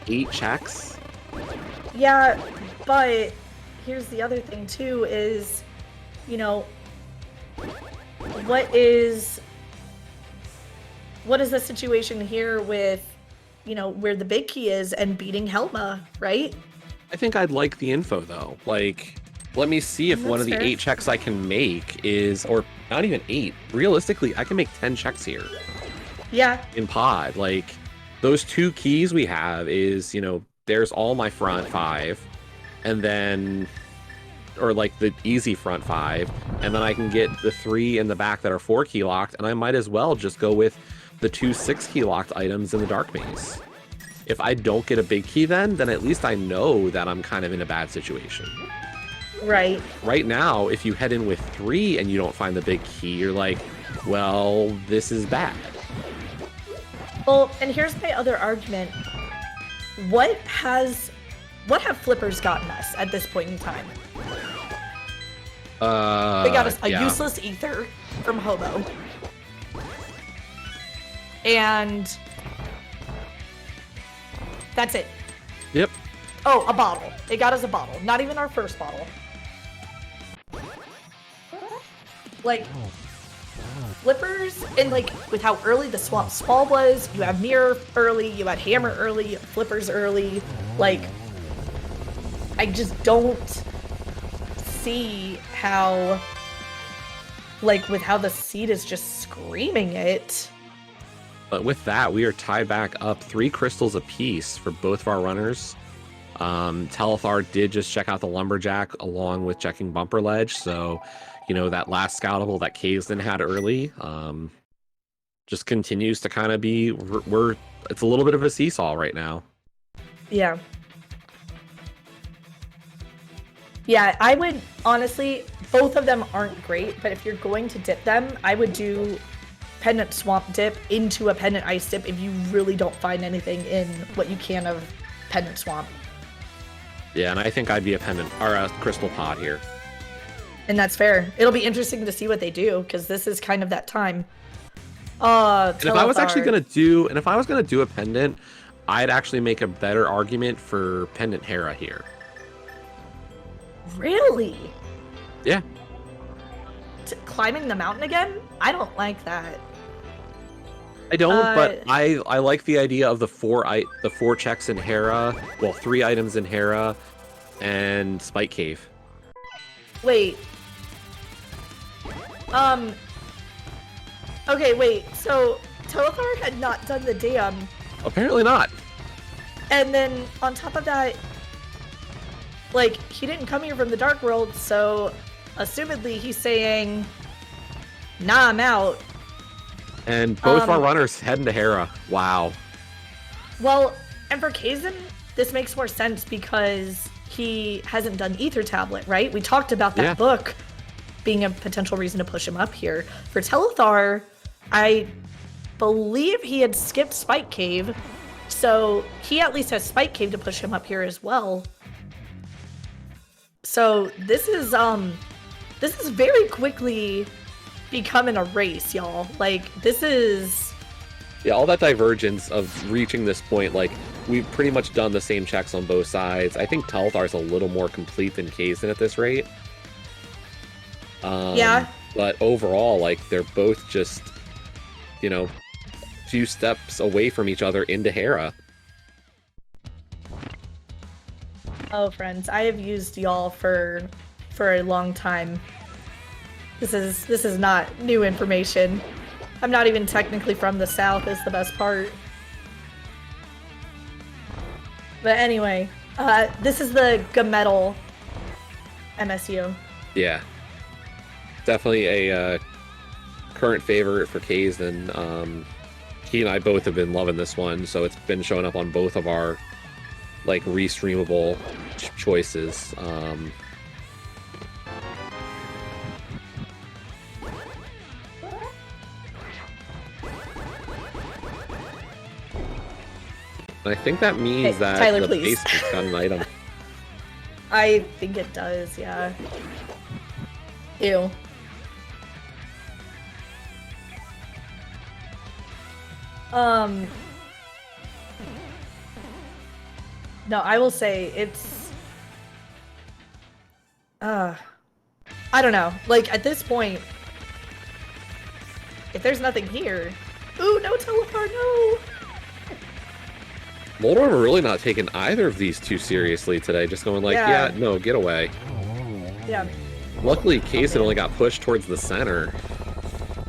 8 checks. Yeah, but here's the other thing too is, you know, what is the situation here with, you know, where the big key is and beating Helma, right? I think I'd like the info though. Like, let me see if one of the fair. 8 checks I can make is, or not even 8. Realistically, I can make 10 checks here. Yeah. In Pod, like, those 2 keys we have is, you know, there's all my front 5, and then, or like the easy front 5, and then I can get the 3 in the back that are 4 key locked, and I might as well just go with the 2 6 key locked items in the Dark Maze. If I don't get a big key then at least I know that I'm kind of in a bad situation. Right. Right now, if you head in with 3 and you don't find the big key, you're like, well, this is bad. Well, and here's my other argument. What have flippers gotten us at this point in time? They got us a useless ether from Hobo. And that's it. Yep. Oh, a bottle. It got us a bottle. Not even our first bottle. Like, flippers, and like, with how early the Swamp Spall was, you have Mirror early, you had Hammer early, Flippers early. Like, I just don't see how, like, with how the seed is just screaming it. But with that, we are tied back up 3 crystals apiece for both of our runners. Telethar did just check out the Lumberjack along with checking Bumper Ledge, so, you know, that last scoutable that Kazdan had early just continues to kind of be, it's a little bit of a seesaw right now. Yeah. Yeah, I would, honestly, both of them aren't great, but if you're going to dip them, I would do Pendant Swamp dip into a Pendant Ice dip if you really don't find anything in what you can of Pendant Swamp. Yeah, and I think I'd be a Pendant, or a Crystal Pod here. And that's fair. It'll be interesting to see what they do, because this is kind of that time. And if I was actually gonna do a pendant, I'd actually make a better argument for Pendant Hera here. Really? Yeah. Climbing the mountain again? I don't like that. I don't, but I like the idea of the 4 checks in Hera, well, 3 items in Hera, and Spike Cave. Wait. Okay, wait. So Telethar had not done the dam. Apparently not. And then on top of that, like, he didn't come here from the Dark World, so assumedly he's saying, nah, I'm out. And both our runners heading to Hera. Wow. Well, and for Kazdan, this makes more sense because he hasn't done Ether Tablet, right? We talked about that book being a potential reason to push him up here. For Telethar, I believe he had skipped Spike Cave, so he at least has Spike Cave to push him up here as well. So this is very quickly becoming a race, y'all. Like, this is... Yeah, all that divergence of reaching this point, like, we've pretty much done the same checks on both sides. I think Telthar's a little more complete than Kaizen at this rate. Yeah. But overall, like, they're both just, you know, a few steps away from each other into Hera. Oh, friends, I have used y'all for a long time. This is not new information. I'm not even technically from the South, is the best part. But anyway, this is the Gametal MSU. Yeah. Definitely a current favorite for Kaizen. He and I both have been loving this one, so it's been showing up on both of our, like, restreamable choices. I think that means that Tyler, the please. basement's got an item. I think it does, yeah. Ew. No, I will say it's... I don't know. Like, at this point, if there's nothing here... Ooh, no teleport, no! Moldorm are really not taking either of these too seriously today, just going like, yeah no, get away. Yeah. Luckily, Kaizen only got pushed towards the center.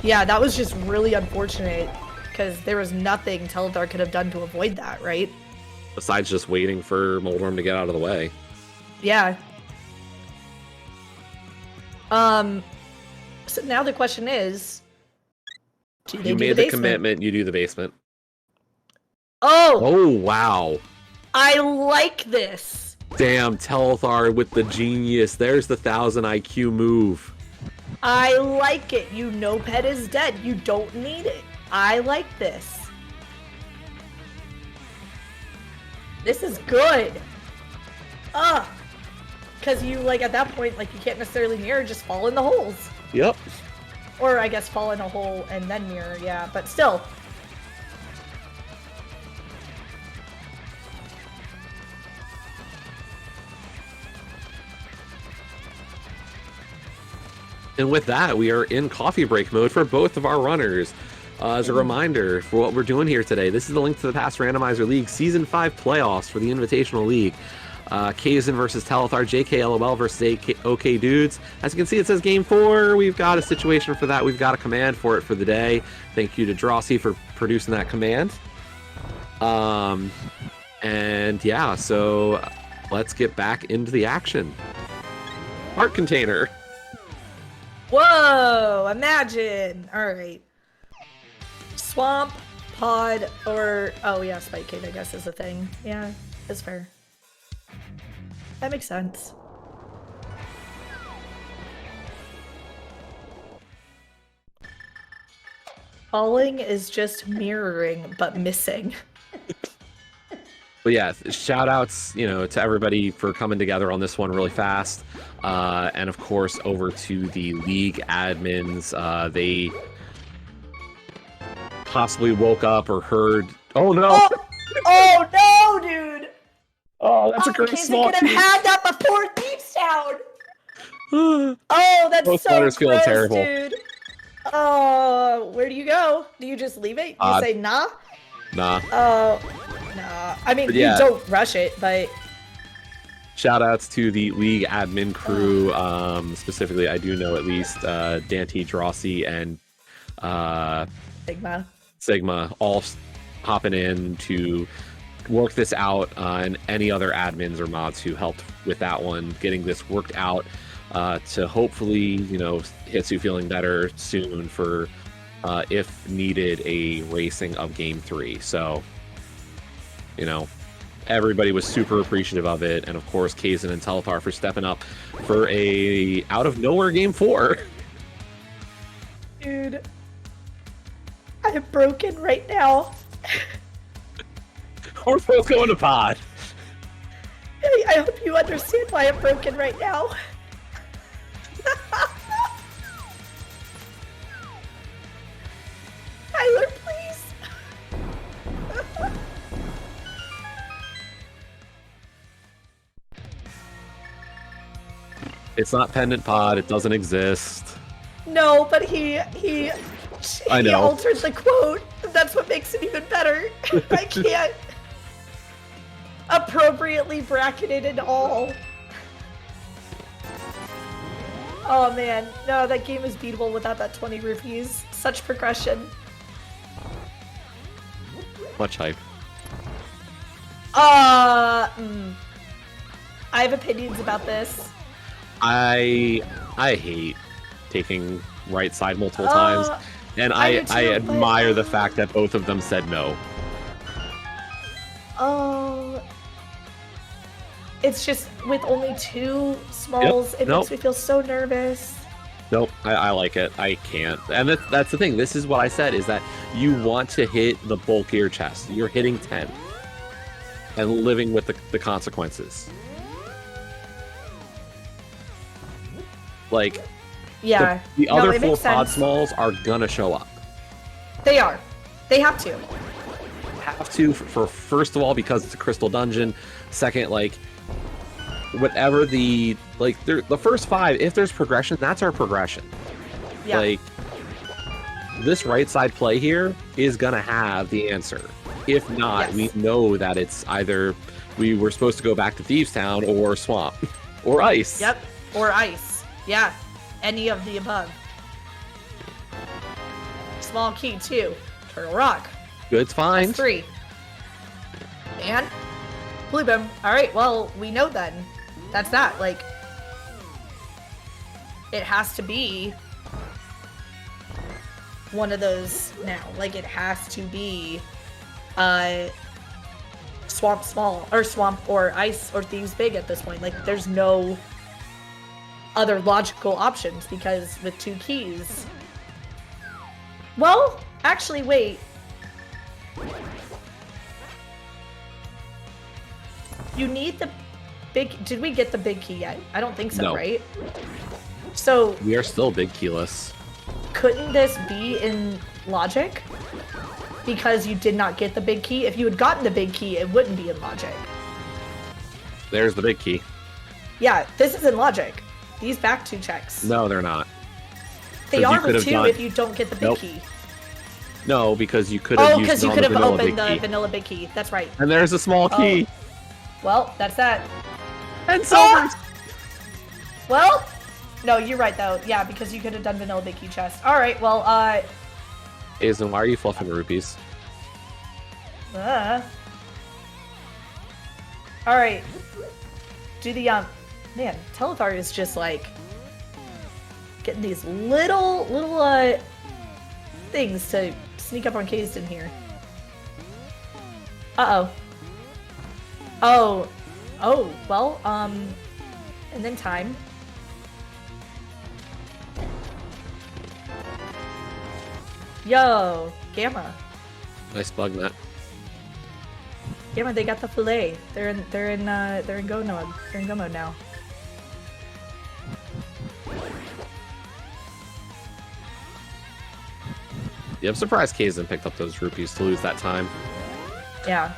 Yeah, that was just really unfortunate, because there was nothing Teledar could have done to avoid that, right? Besides just waiting for Moldorm to get out of the way. Yeah. So now the question is, do they You do made the the commitment, you do the basement. Oh! Oh, wow. I like this! Damn, Telthar with the genius. There's the 1000 IQ move. I like it. You know Pet is dead. You don't need it. I like this. This is good. Because you, like, at that point, like, you can't necessarily mirror, just fall in the holes. Yep. Or, I guess, fall in a hole and then mirror, yeah. But still. And with that, we are in coffee break mode for both of our runners. As a reminder for what we're doing here today, this is the link to the past Randomizer League Season 5 playoffs for the Invitational League. Kaizen versus Telethar, JKLOL versus OK Dudes. As you can see, it says Game 4. We've got a situation for that. We've got a command for it for the day. Thank you to Drossi for producing that command. And yeah, so let's get back into the action. Heart container. Whoa! Imagine! Alright. Swamp, pod, or... Oh yeah, Spike Cave, I guess, is a thing. Yeah, that's fair. That makes sense. Falling is just mirroring, but missing. But yeah, shout outs, you know, to everybody for coming together on this one really fast. And of course, over to the league admins. They possibly woke up or heard. Oh no! Oh no, dude! Oh, that's a great small could have team. had that before Deep's Town! Oh, that's Both so runners feeling gross, terrible. dude. Where do you go? Do you just leave it? You say nah? Nah. Nah. I mean, yeah. you don't rush it, but... Shout outs to the league admin crew. Specifically, I do know at least Dante, Drossi, and Sigma all hopping in to work this out, and any other admins or mods who helped with that one, getting this worked out to hopefully, you know, Hitsu feeling better soon for, if needed, a racing of Game 3. So, you know, everybody was super appreciative of it, and of course Kaizen and Telethar for stepping up for a out of nowhere Game 4. Dude, I am broken right now. We're both going to pod. I hope you understand why I'm broken right now? Tyler, please. It's not pendant pod. It doesn't exist. No, but he I know. altered the quote. That's what makes it even better. I can't appropriately bracketed and all. Oh man, no, that game is beatable without that 20 rupees. Such progression. Much hype. I have opinions about this. I hate taking right side multiple times, and I admire the fact that both of them said no. It's just with only 2 smalls, it makes me feel so nervous. Nope, I like it. I can't. And that's the thing. This is what I said, is that you want to hit the bulkier chest. You're hitting 10 and living with the consequences. Like, yeah, the other 4 pod smalls are gonna show up. They are. They have to. Have to, for first of all, because it's a crystal dungeon. Second, like, whatever the first 5, if there's progression, that's our progression. Yeah. Like, this right side play here is gonna have the answer. If not, we know that it's either we were supposed to go back to Thieves Town or Swamp or Ice. Yep, or Ice. Yeah, any of the above. Small key 2, Turtle Rock. Good find. That's 3. And Blue Boom. All right, well, we know then. That's that. Like, it has to be one of those now. Like, it has to be Swamp Small, or Swamp or Ice or Thieves Big at this point. Like, there's no other logical options, because with 2 keys. Well, actually, wait. You need the big... Did we get the big key yet? I don't think so, no. Right? So... We are still big keyless. Couldn't this be in logic? Because you did not get the big key? If you had gotten the big key, it wouldn't be in logic. There's the big key. Yeah, this is in logic. These back 2 checks. No, they're not. They are with 2 if you don't get the big key. No, because you could have used because you could have opened the key. vanilla big key. That's right. And there's a small key. Well, that's that. And silvers. Well, no, you're right though. Yeah, because you could have done vanilla big key chest. All right. Well, Aizen, why are you fluffing rupees? All right. Do the man, Telethar is just like getting these little things to sneak up on Kazed here. Oh, well, and then time. Yo, Gamma. Nice bug net. Gamma, they got the fillet. They're in go mode. They're in go mode now. Yeah, I'm surprised Kazin picked up those rupees to lose that time. Yeah.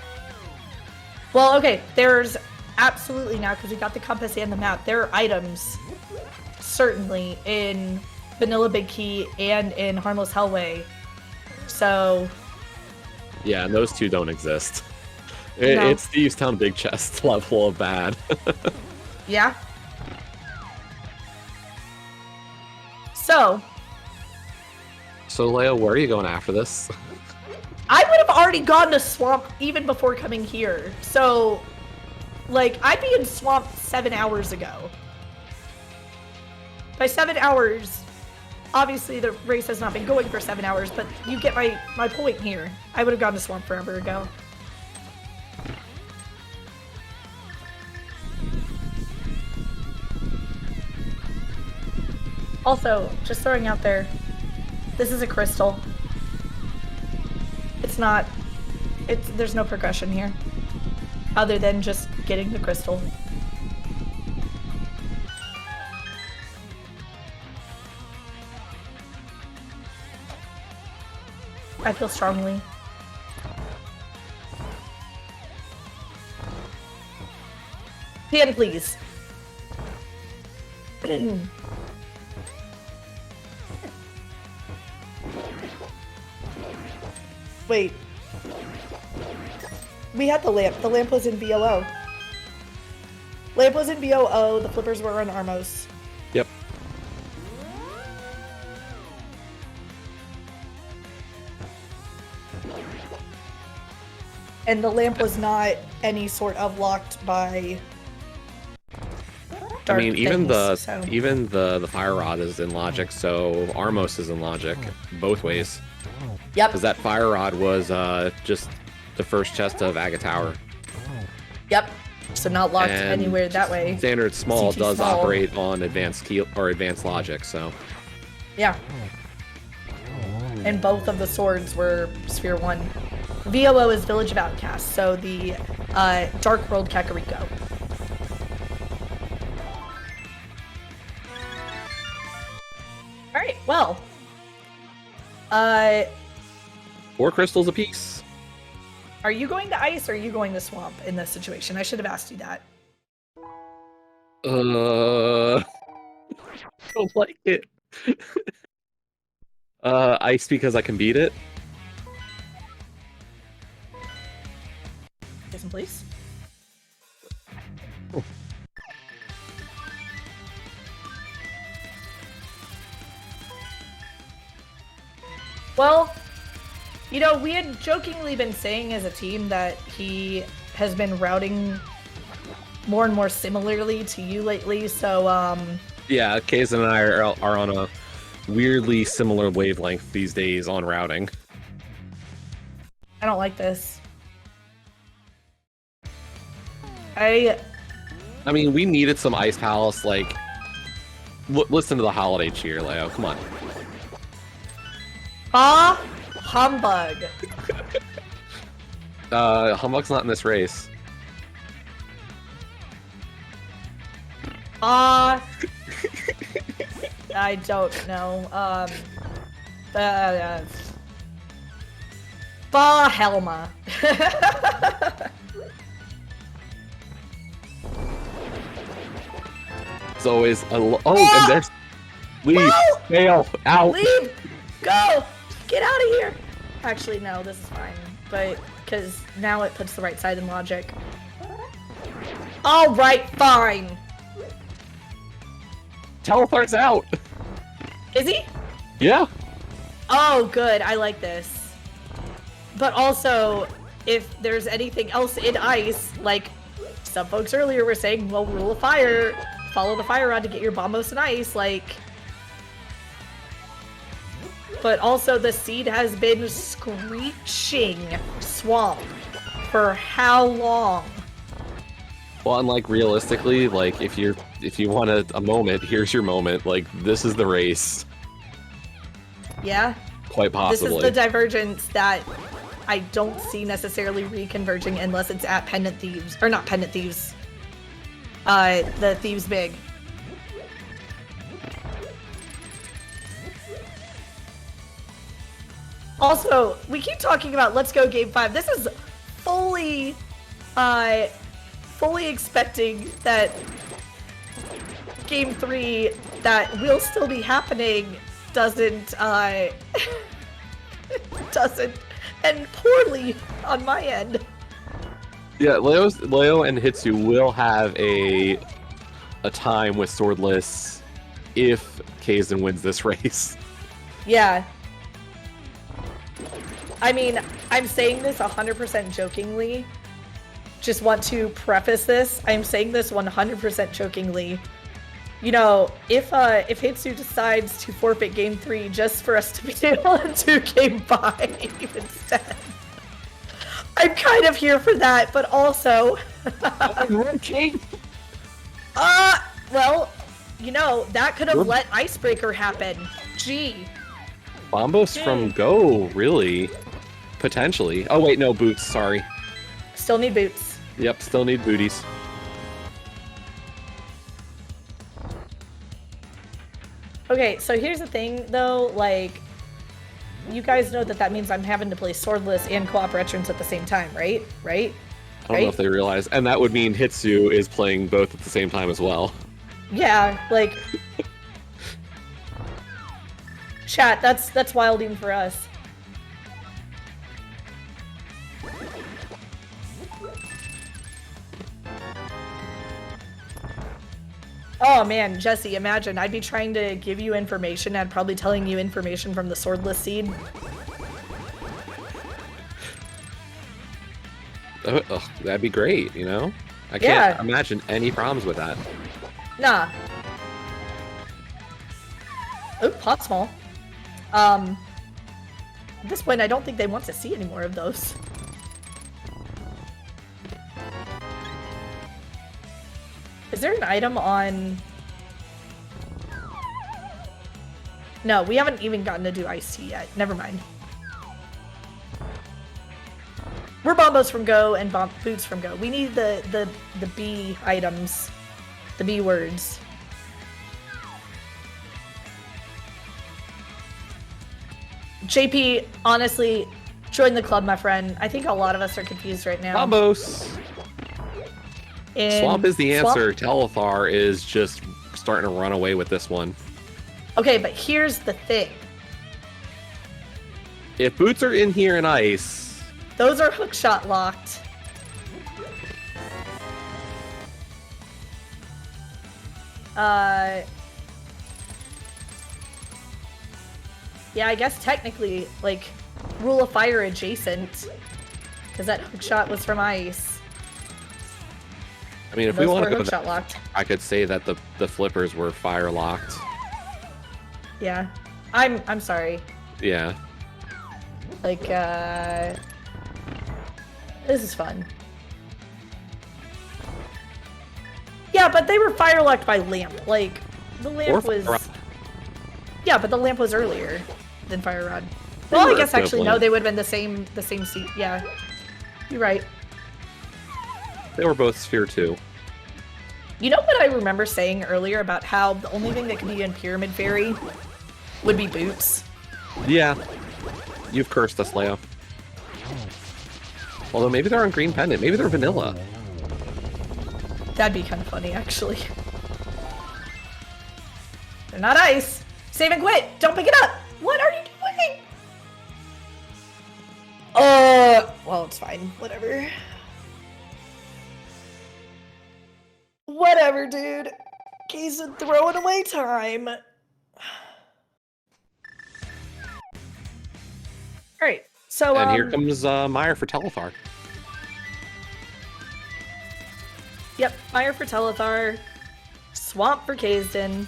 Well, okay, there's absolutely now, because we got the compass and the map, there are items, certainly, in Vanilla Big Key and in Harmless Hellway. So... Yeah, and those 2 don't exist. No. It's Thieves Town Big Chest level of bad. Yeah. So, Leo, where are you going after this? I would have already gone to Swamp even before coming here. So, like, I'd be in Swamp 7 hours ago. By 7 hours, obviously the race has not been going for 7 hours, but you get my point here. I would have gone to Swamp forever ago. Also, just throwing out there, this is a crystal. There's no progression here. Other than just getting the crystal. I feel strongly. Pan, please. Wait. We had the lamp. The lamp was in BOO. Lamp was in BOO. The flippers were on Armos. Yep. And the lamp was not any sort of locked by dark I mean, even things, the fire rod is in logic, so Armos is in logic both ways. Yep. Because that fire rod was just the first chest of Aga Tower. Yep. So not locked And anywhere that way. Standard small CT does small. operate on advanced key or advanced logic, so Yeah. And both of the swords were Sphere 1. VOO is Village of Outcasts, so the Dark World Kakariko. Alright, well. 4 crystals apiece. Are you going to ice or are you going to swamp in this situation? I should have asked you that. I don't like it. Ice because I can beat it. Jason, please. Well, you know, we had jokingly been saying as a team that he has been routing more and more similarly to you lately, so, Yeah, Kaysen and I are on a weirdly similar wavelength these days on routing. I don't like this. I mean, we needed some Ice Palace, like... listen to the holiday cheer, Leo. Come on. humbug. Humbug's not in this race. I don't know. Helma. It's always and there's leave, fail, out. Leave, go, get out of here. Actually, no, this is fine, but because now it puts the right side in logic. All right, fine. Telephart's out. Is he? Yeah. Oh, good. I like this. But also, if there's anything else in ice, like some folks earlier were saying, well, rule of fire, follow the fire rod to get your bombos in ice, like... But also, the seed has been screeching swamp for how long? Well, and like realistically, like if you want a moment, here's your moment. Like this is the race. Yeah? Quite possibly. This is the divergence that I don't see necessarily reconverging unless it's at Pendant Thieves. Or not Pendant Thieves. The Thieves Big. Also, we keep talking about let's go game 5. This is fully expecting that game 3 that will still be happening doesn't end poorly on my end. Yeah, Leo and Hitsu will have a time with swordless if Kaizen wins this race. Yeah. I mean, I'm saying this 100% jokingly. Just want to preface this. I'm saying this 100% jokingly. You know, if Hitsu decides to forfeit game 3 just for us to be able to do game 5 instead, I'm kind of here for that, but also... well, you know, that could have let Icebreaker happen. Gee. Bombos from Go, really? Potentially. Oh wait, no, boots, sorry. Still need boots. Yep, still need booties. Okay, so here's the thing, though, like, you guys know that means I'm having to play swordless and co-op veterans at the same time, right? Right? I don't know if they realize, and that would mean Hitsu is playing both at the same time as well. Yeah, like chat, that's wild even for us. Oh man, Jesse, imagine I'd be trying to give you information, I'd probably telling you information from the swordless seed. Oh, that'd be great, you know? I can't imagine any problems with that. Nah. Oh, pot small. At this point, I don't think they want to see any more of those. Is there an item on... No, we haven't even gotten to do iced tea yet. Never mind. We're bombos from Go and boots from Go. We need the B items. The B words. JP, honestly, join the club, my friend. I think a lot of us are confused right now. Bombos! Swamp is the answer. Telethar is just starting to run away with this one. Okay, but here's the thing. If boots are in here in ice... Those are hookshot locked. Yeah, I guess technically, like, Rule of Fire adjacent. Because that hookshot was from ice. I mean, if we want to go that, locked. I could say that the flippers were fire locked. Yeah. I'm sorry. Yeah. Like, this is fun. Yeah, but they were fire locked by lamp. Like, the lamp was... Yeah, but the lamp was earlier than fire rod. Well, I guess actually, no, they would have been the same seat. Yeah. You're right. They were both Sphere 2. You know what I remember saying earlier about how the only thing that could be in Pyramid Fairy would be boots? Yeah. You've cursed us, Leo. Although maybe they're on Green Pendant. Maybe they're vanilla. That'd be kind of funny, actually. They're not ice. Save and quit. Don't pick it up. What are you doing? Well, it's fine. Whatever. Whatever, dude. Case of throwing away time. Alright, so, and here comes Meyer for Telethar. Yep, Meyer for Telethar. Swamp for Kazdin.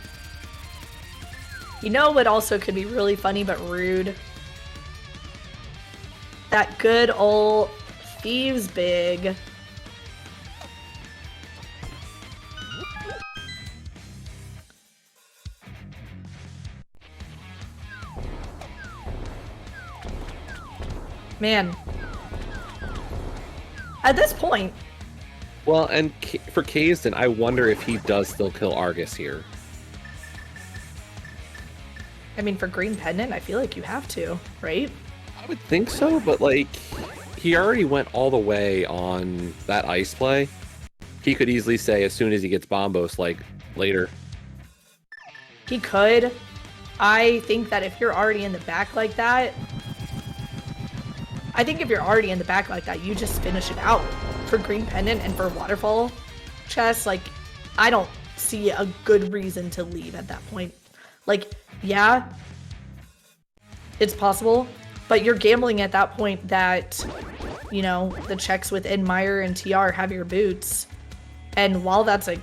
You know what also could be really funny but rude? That good old Thieves Big. Man. At this point... Well, and for Kazdin, I wonder if he does still kill Argus here. I mean, for Green Pendant, I feel like you have to, right? I would think so, but, like, he already went all the way on that ice play. He could easily say as soon as he gets Bombos, like, later. He could. I think that if you're already in the back like that... I think if you're already in the back like that, you just finish it out. For Green Pendant and for Waterfall chess, like, I don't see a good reason to leave at that point. Like, yeah, it's possible, but you're gambling at that point that, you know, the checks within Meyer and TR have your boots. And while that's a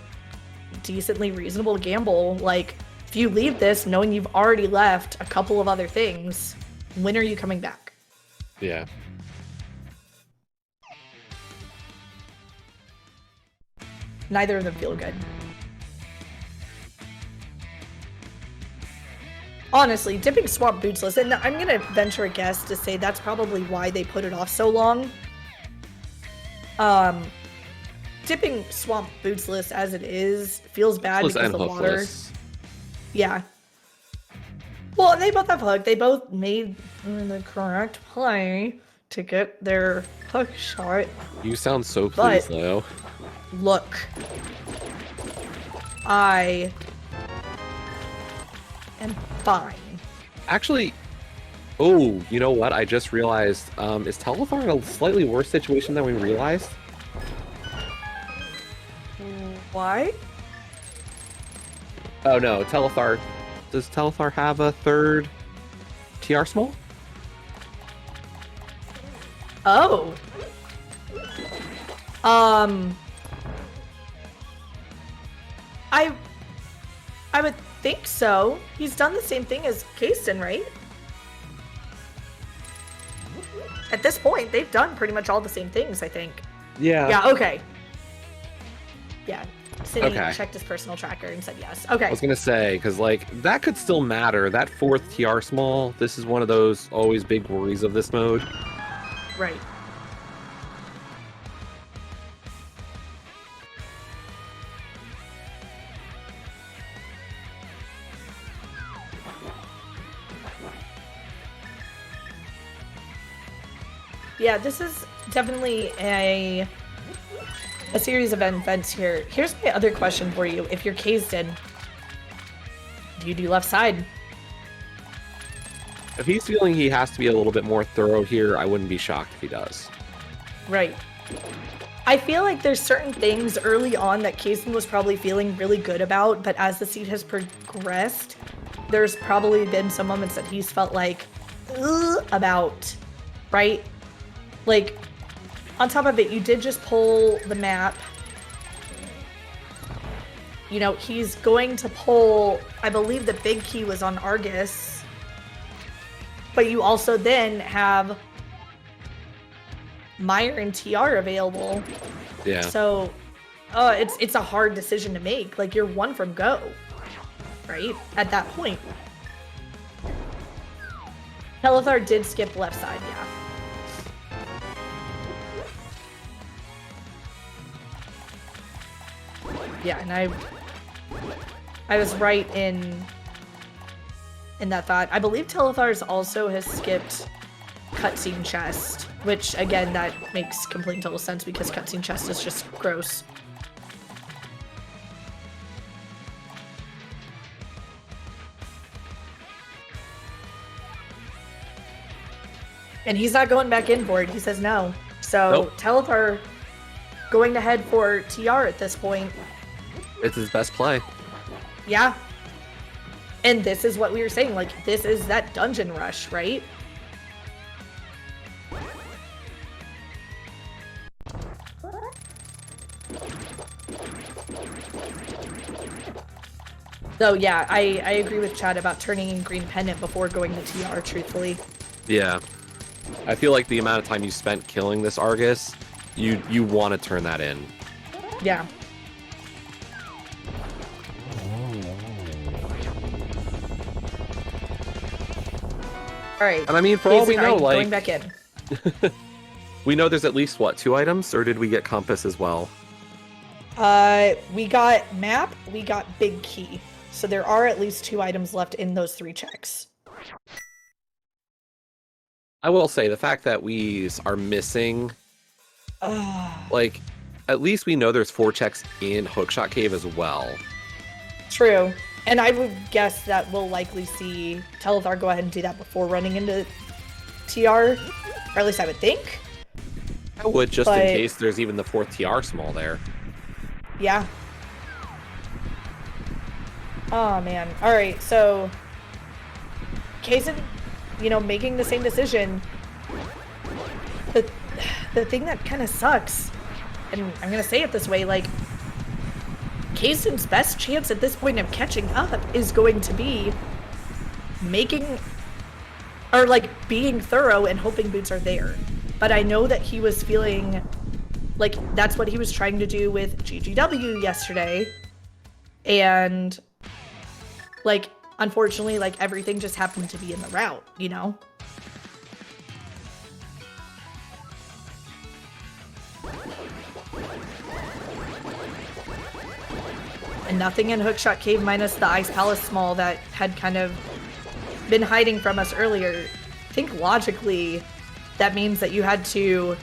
decently reasonable gamble, like, if you leave this knowing you've already left a couple of other things, when are you coming back? Yeah. Neither of them feel good. Honestly, dipping Swamp bootsless, and I'm gonna venture a guess to say that's probably why they put it off so long. Dipping Swamp bootsless as it is feels bad because of the water. Yeah. Well, they both have hook. They both made the correct play to get their hook shot. You sound so But pleased, Leo. look, I am fine. Actually, oh, you know what? I just realized, is Telethar in a slightly worse situation than we realized? Why? Oh no, Telethar. Does Telethar have a third TR small? Oh. I would think so. He's done the same thing as Kasten, right? At this point, they've done pretty much all the same things, I think. Yeah. Yeah, okay. Yeah. Cindy Okay. checked his personal tracker and said yes. Okay. I was gonna say, because like that could still matter. That fourth TR small, this is one of those always big worries of this mode. Right. Yeah, this is definitely a series of events here. Here's my other question for you. If you're cased in, do you do left side? If he's feeling he has to be a little bit more thorough here, I wouldn't be shocked if he does. Right. I feel like there's certain things early on that Kasten was probably feeling really good about, but as the seed has progressed, there's probably been some moments that he's felt like, ugh, about, right? Like, on top of it, you did just pull the map. You know, he's going to pull, I believe the big key was on Argus. But you also then have Meyer and TR available. Yeah. So, it's a hard decision to make. Like, you're one from go, right? At that point. Telethar did skip left side, yeah. Yeah, and I was right in that thought. I believe Telethars also has skipped cutscene chest, which again, that makes complete and total sense because cutscene chest is just gross. And he's not going back in for it. He says no. So Nope. Telethar going to head for TR at this point. It's his best play. Yeah. And this is what we were saying, like, this is that dungeon rush, right? So yeah, I agree with Chad about turning in green pendant before going to TR, truthfully. Yeah. I feel like the amount of time you spent killing this Argus, you want to turn that in. Yeah. All right. And I mean, for all we know, like, going back in. we know there's at least, what, 2 items? Or did we get Compass as well? We got map, we got big key. So there are at least 2 items left in those 3 checks. I will say, the fact that we are missing, like, at least we know there's 4 checks in Hookshot Cave as well. True. And I would guess that we'll likely see Telethar go ahead and do that before running into TR. Or at least I would think. I would, just in case there's even the 4th TR small there. Yeah. Oh, man. Alright, so... Kazin, you know, making the same decision. The thing that kind of sucks, and I'm going to say it this way, like... Kazen's best chance at this point of catching up is going to be making, or like being thorough and hoping boots are there. But I know that he was feeling like that's what he was trying to do with GGW yesterday. And like, unfortunately, like everything just happened to be in the route, you know? And nothing in Hookshot Cave minus the Ice Palace Small that had kind of been hiding from us earlier, I think logically that means that you had to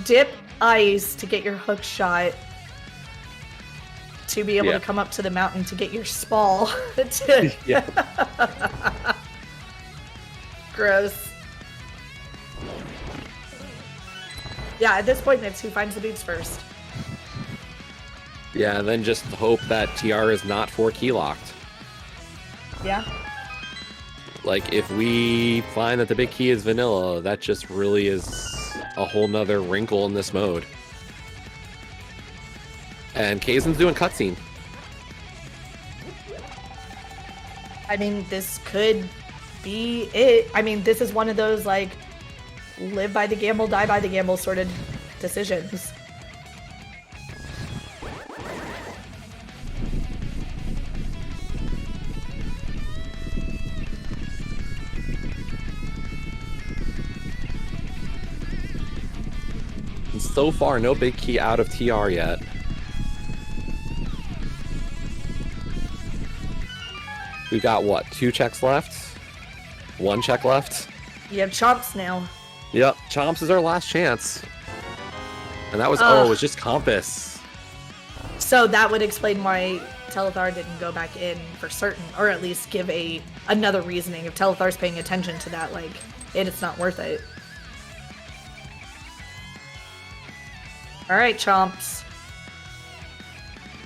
dip ice to get your hook shot to be able to come up to the mountain to get your spall. Gross. Yeah, at this point it's who finds the boots first. Yeah, and then just hope that TR is not 4 key locked. Yeah. Like, if we find that the big key is vanilla, that just really is a whole nother wrinkle in this mode. And Kaizen's doing cutscene. I mean, this could be it. I mean, this is one of those, like, live by the gamble, die by the gamble sort of decisions. And so far, no big key out of TR yet. We got, what, 2 checks left? 1 check left? You have Chomps now. Yep, Chomps is our last chance. And that was, it was just Compass. So that would explain why Telethar didn't go back in for certain, or at least give another reasoning. If Telethar's paying attention to that, like, it's not worth it. Alright, Chomps.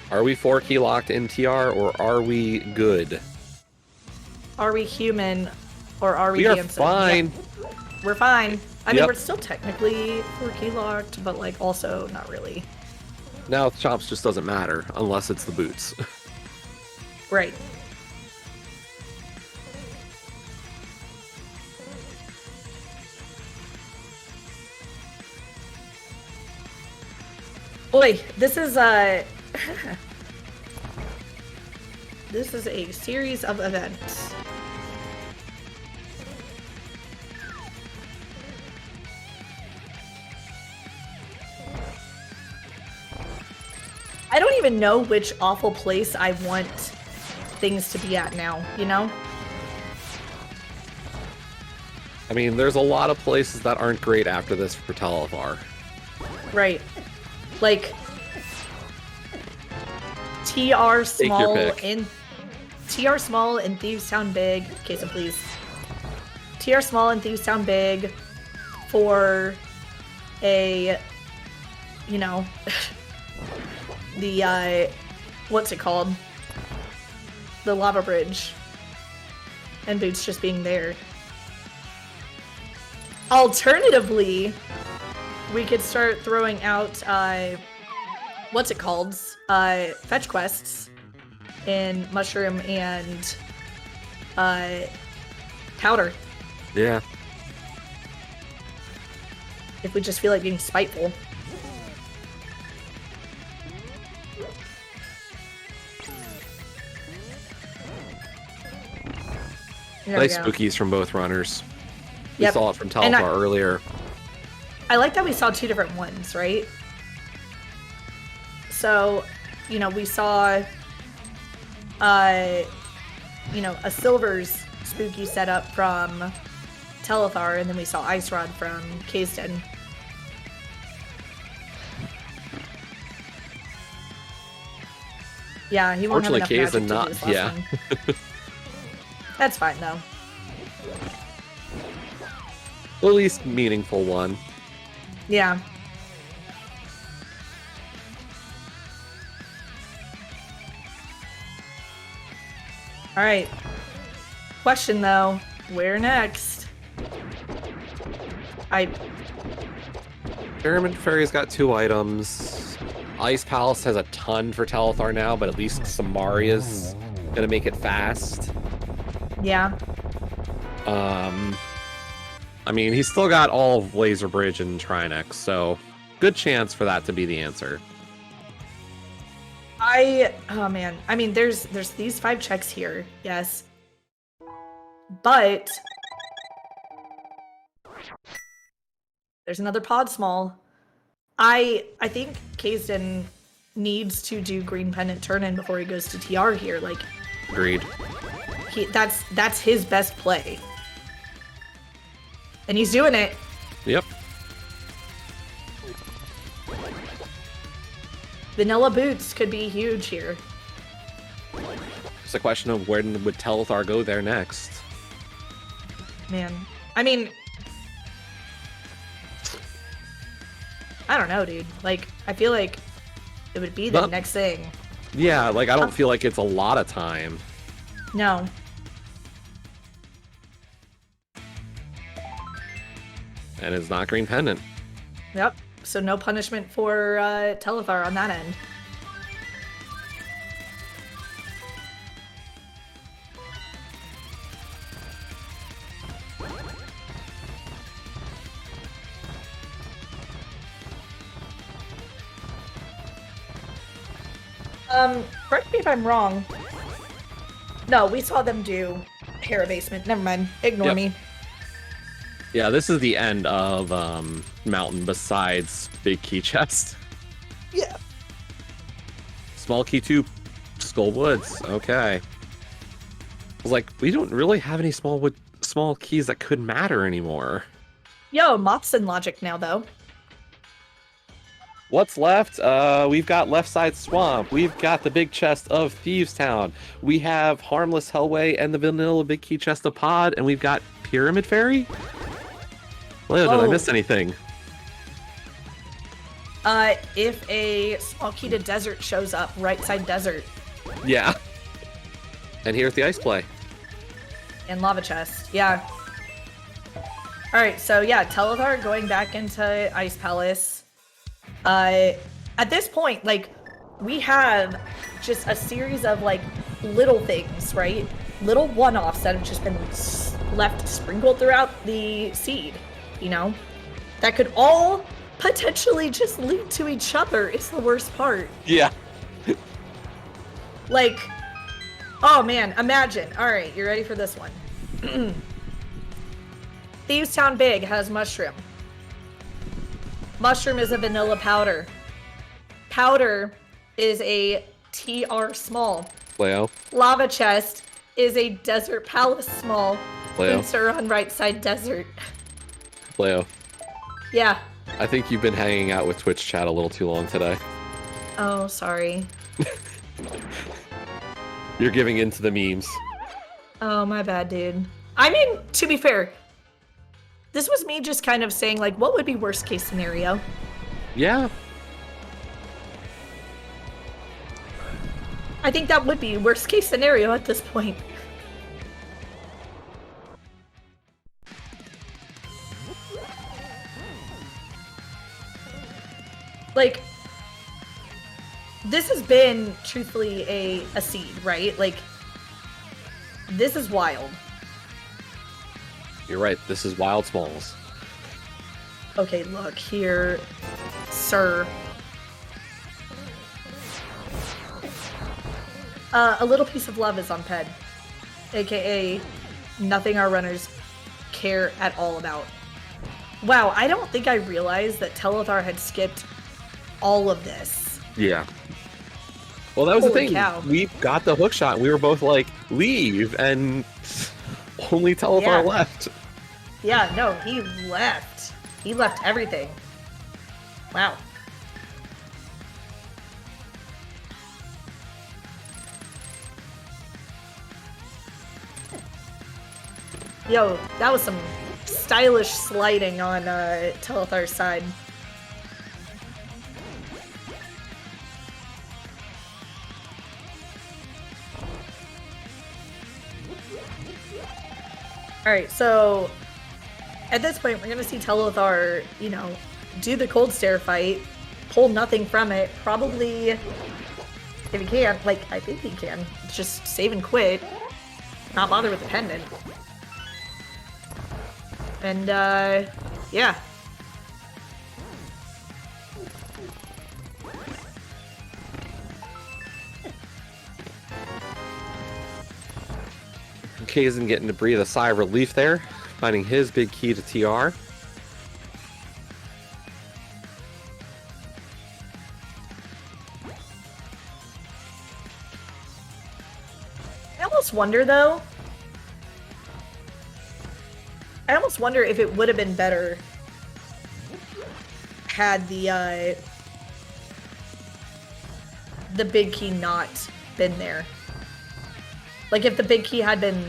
Are we 4 key locked in TR, or are we good? Are we human, or are we dancing? We are fine. Yep. We're fine. I mean, we're still technically 4 key locked, but, like, also not really. Now, Chomps just doesn't matter, unless it's the boots. Right. Boy, this is this is a series of events. I don't even know which awful place I want things to be at now, you know? I mean, there's a lot of places that aren't great after this for Telethar. Right. Like, TR small in Thieves Town big. Kaizen, please. TR small in Thieves Town big for a, you know, the what's it called? The lava bridge. And Boots just being there. Alternatively, we could start throwing out, what's it called? Fetch quests in Mushroom and, Powder. Yeah. If we just feel like being spiteful. Nice spookies from both runners. We saw it from Telethar earlier. I like that we saw 2 different ones, right? So, you know, we saw, you know, a Silver's spooky setup from Telethar, and then we saw Ice Rod from Kaizen. Yeah, he won't have enough magic to do this last one. That's fine, though. The least meaningful one. Yeah. Alright. Question, though. Where next? Pyramid Fairy's got 2 items. Ice Palace has a ton for Telethar now, but at least Samaria's gonna make it fast. Yeah. I mean, he's still got all of Laser Bridge and Trinex, so good chance for that to be the answer. Oh man, I mean, there's these 5 checks here, yes. But there's another pod small. I think Kaizen needs to do green pendant turn-in before he goes to TR here, like. Agreed. That's his best play. And he's doing it. Yep. Vanilla boots could be huge here. It's a question of where would Telethar go there next. Man. I mean, I don't know, dude. Like, I feel like it would be the next thing. Yeah, like, I don't feel like it's a lot of time. No. And it's not Green Pendant. Yep. So no punishment for Telethar on that end. Correct me if I'm wrong. No, we saw them do hair abasement. Never mind. Ignore me. Yeah, this is the end of Mountain besides Big Key Chest. Yeah. Small Key 2, Skull Woods. Okay. I was like, we don't really have any small keys that could matter anymore. Yo, Mopson logic now, though. What's left? We've got Left Side Swamp. We've got the big chest of Thieves Town. We have Harmless Hellway and the vanilla big key chest of Pod, and we've got Pyramid Fairy? Leo, did I miss anything? If a small key to desert shows up, right side desert. Yeah. And here's the ice play. And lava chest, yeah. Alright, so yeah, Telethar going back into Ice Palace. At this point, like, we have just a series of, like, little things, right? Little one-offs that have just been left sprinkled throughout the seed, you know? That could all potentially just lead to each other is the worst part. Yeah. Like, oh man, imagine. Alright, you ready for this one? Thieves Town Big has Mushroom. Mushroom is a vanilla powder. Powder is a TR small. Leo. Lava chest is a Desert Palace small. Leo. Pincer on right side desert. Leo. Yeah. I think you've been hanging out with Twitch chat a little too long today. Oh, sorry. You're giving in to the memes. Oh, my bad, dude. I mean, to be fair, this was me just kind of saying, like, what would be worst case scenario? Yeah. I think that would be worst case scenario at this point. Like, this has been truthfully a seed, right? Like, this is wild. You're right, this is Wild Smalls. Okay, look here, sir. A little piece of love is on Ped, aka nothing our runners care at all about. Wow, I don't think I realized that Telethar had skipped all of this. Yeah. Well, that was Holy the thing. cow. We got the hook shot. We were both like, leave, and only Telethar left. Yeah, no, he left. He left everything. Wow. Yo, that was some stylish sliding on Telethar's side. Alright, so at this point, we're going to see Telethar, you know, do the cold stare fight, pull nothing from it, probably, if he can, like, I think he can, just save and quit, not bother with the pendant. And, yeah. Kaizen getting to breathe a sigh of relief there, finding his big key to TR. I almost wonder, though, I almost wonder if it would have been better had the big key not been there. Like if the big key had been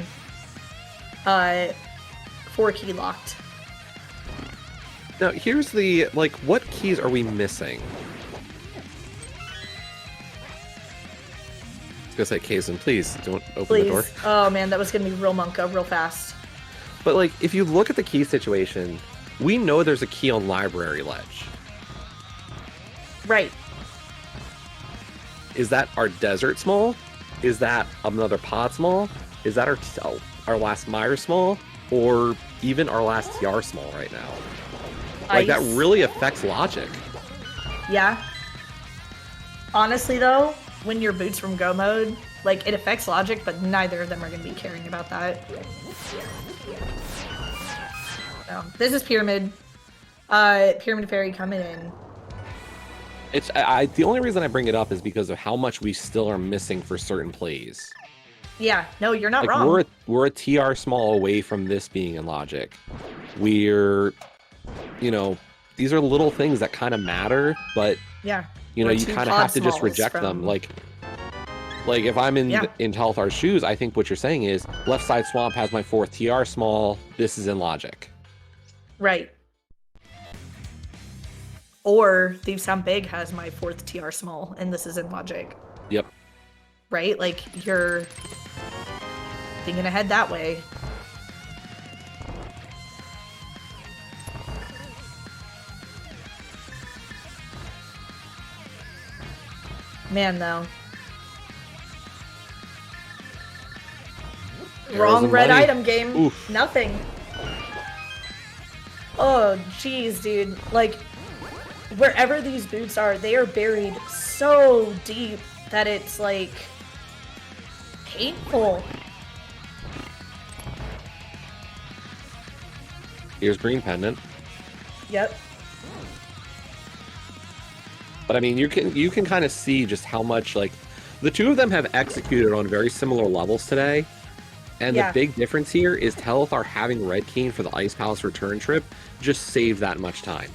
4 key locked. Now, here's the, like, what keys are we missing? I was gonna say, Kazin, please don't open the door. Oh man, that was gonna be real Monka, real fast. But, like, if you look at the key situation, we know there's a key on library ledge. Right. Is that our desert small? Is that another pod small? Is that our last Meyer small? Or even our last TR small right now? Like, that really affects logic. Yeah. Honestly, though, when you're boots from go mode, like, it affects logic, but neither of them are going to be caring about that. So, this is Pyramid. Pyramid Fairy coming in. It's the only reason I bring it up is because of how much we still are missing for certain plays. Yeah, no, you're not like, wrong. We're a TR small away from this being in logic. We're, you know, these are little things that kind of matter, but yeah, you know, you kind of have to just reject them. Like if I'm in Telthar's shoes, I think what you're saying is left side swamp has my 4th TR small. This is in logic. Right. Or Thieves Sound Big has my 4th TR small, and this is in logic. Yep. Right? Like, you're thinking ahead that way. Man, though. Wrong red money. Item game. Oof. Nothing. Oh, jeez, dude. Like, wherever these boots are, they are buried so deep that it's, like, painful. Here's green pendant. Yep. But I mean, you can kind of see just how much, like, the two of them have executed on very similar levels today. And the big difference here is Telethar having Red Cane for the Ice Palace return trip just saved that much time.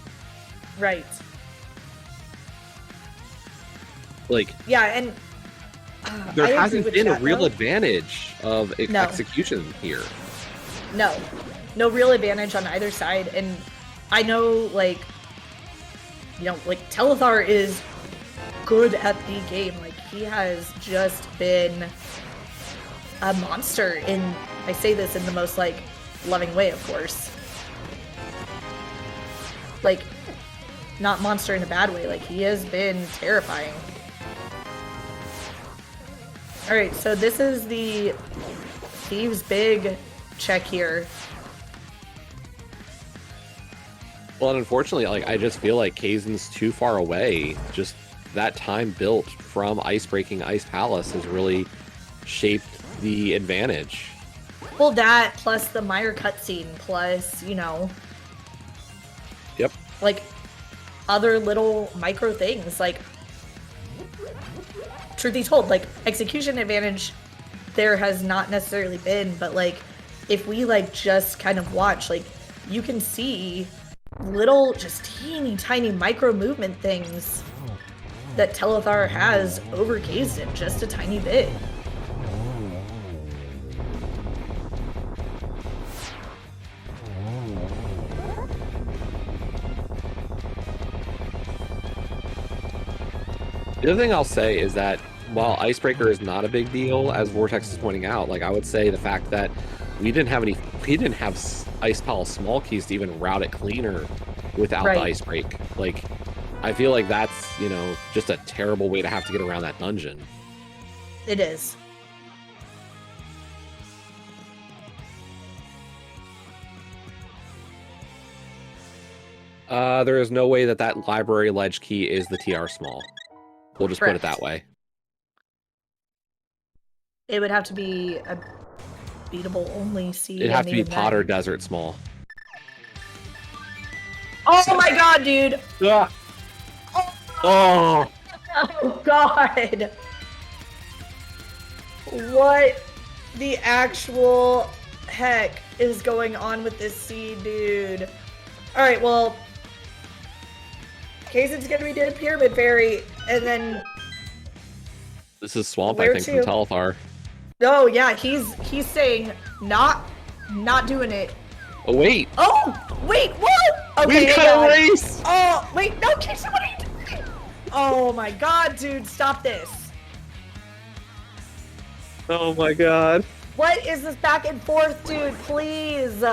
Right. Like, yeah, and there hasn't been a real advantage of execution here. No. No real advantage on either side. And I know, like, you know, like, Telethar is good at the game. Like, he has just been a monster in, I say this in the most, like, loving way, of course. Like, not monster in a bad way. Like, he has been terrifying. Alright, so this is the Thieves Big check here. Well, and unfortunately, like, I just feel like Kazin's too far away. Just that time built from ice-breaking Ice Palace has really shaped the advantage. Well, that plus the Meyer cutscene plus, you know, yep, like other little micro things. Like, truth be told, like, execution advantage there has not necessarily been, but like if we like just kind of watch, like, you can see little just teeny tiny micro movement things that Telethar has over Kazin just a tiny bit. The other thing I'll say is that while Icebreaker is not a big deal, as Vortex is pointing out, like, I would say the fact that we didn't have Ice Palace small keys to even route it cleaner without the Ice Break. Like, I feel like that's, you know, just a terrible way to have to get around that dungeon. It is. There is no way that that library ledge key is the TR small. We'll just put it that way. It would have to be a beatable only seed. It'd have to be Potter Desert small. Oh my god, dude! Ah. Oh. Oh god! What the actual heck is going on with this seed, dude? Alright, well, Kaizen's gonna be doing Pyramid Fairy, and then... This is Swamp, Where I think, to? from Telethar. Oh, yeah, he's saying not doing it. Oh, wait! Oh! Wait, whoa! Okay, We got a race! Oh, wait, no, Kaizen, what are you doing? Oh my god, dude, stop this. Oh my god. What is this back and forth, dude? Please.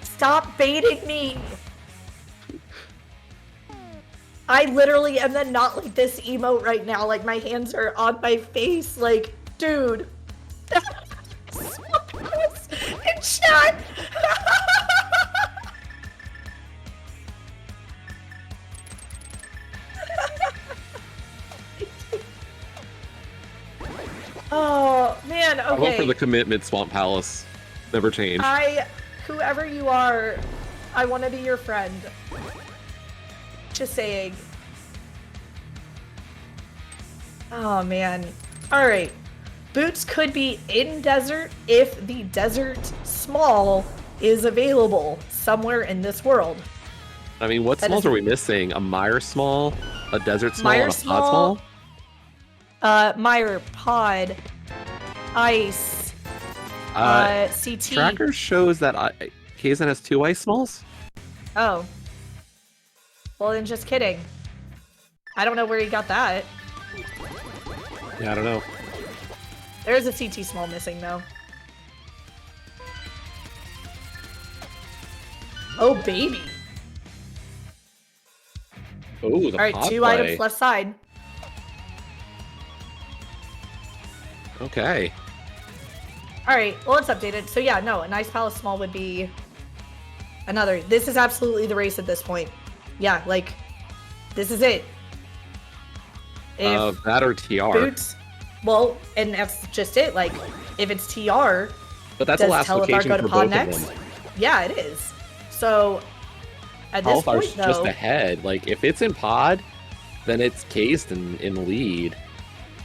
Stop baiting me. I literally am then not like this emote right now. Like, my hands are on my face. Like, dude. In chat. Oh, man, okay. I vote for the commitment, Swamp Palace. Never change. Whoever you are, I want to be your friend. Just saying. Oh, man. All right. Boots could be in desert if the desert small is available somewhere in this world. I mean, what smalls are we missing? A Mire small, a desert small, Mire and a pod small? Mire, pod, ice, CT. Tracker shows that Kaizen has 2 ice smalls? Oh. Well, then just kidding. I don't know where he got that. Yeah, I don't know. There's a CT small missing, though. Oh, baby. Oh, the All right, pod 2 play. items left side. Okay. All right, well, let's update it. So yeah, no, a nice palace small would be another. This is absolutely the race at this point. Yeah, like, this is it. If That or TR. Boots, well, and that's just it. Like, if it's TR, But that's the does last Telethar location go for to both pod of next? them. Yeah, it is. So at this Telethar's point, though, just ahead. Like, if it's in pod, then it's cased in the lead.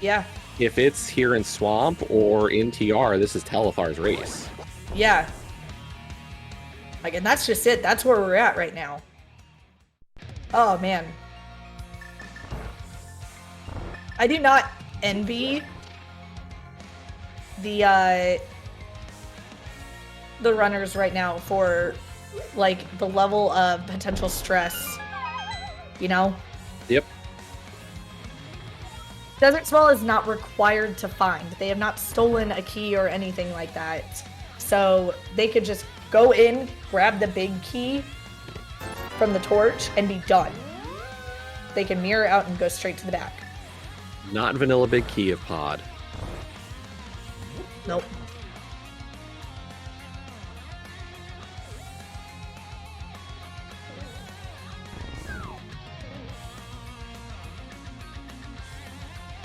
yeah, If it's here in Swamp or in TR, this is Telethar's race. yeah. Like, and that's just it. That's where we're at right now. Oh, man. I do not envy the runners right now for, like, the level of potential stress, you know? Yep. Desert Small is not required to find. They have not stolen a key or anything like that. So they could just go in, grab the big key from the torch, and be done. They can mirror out and go straight to the back. Not vanilla big key of pod. Nope.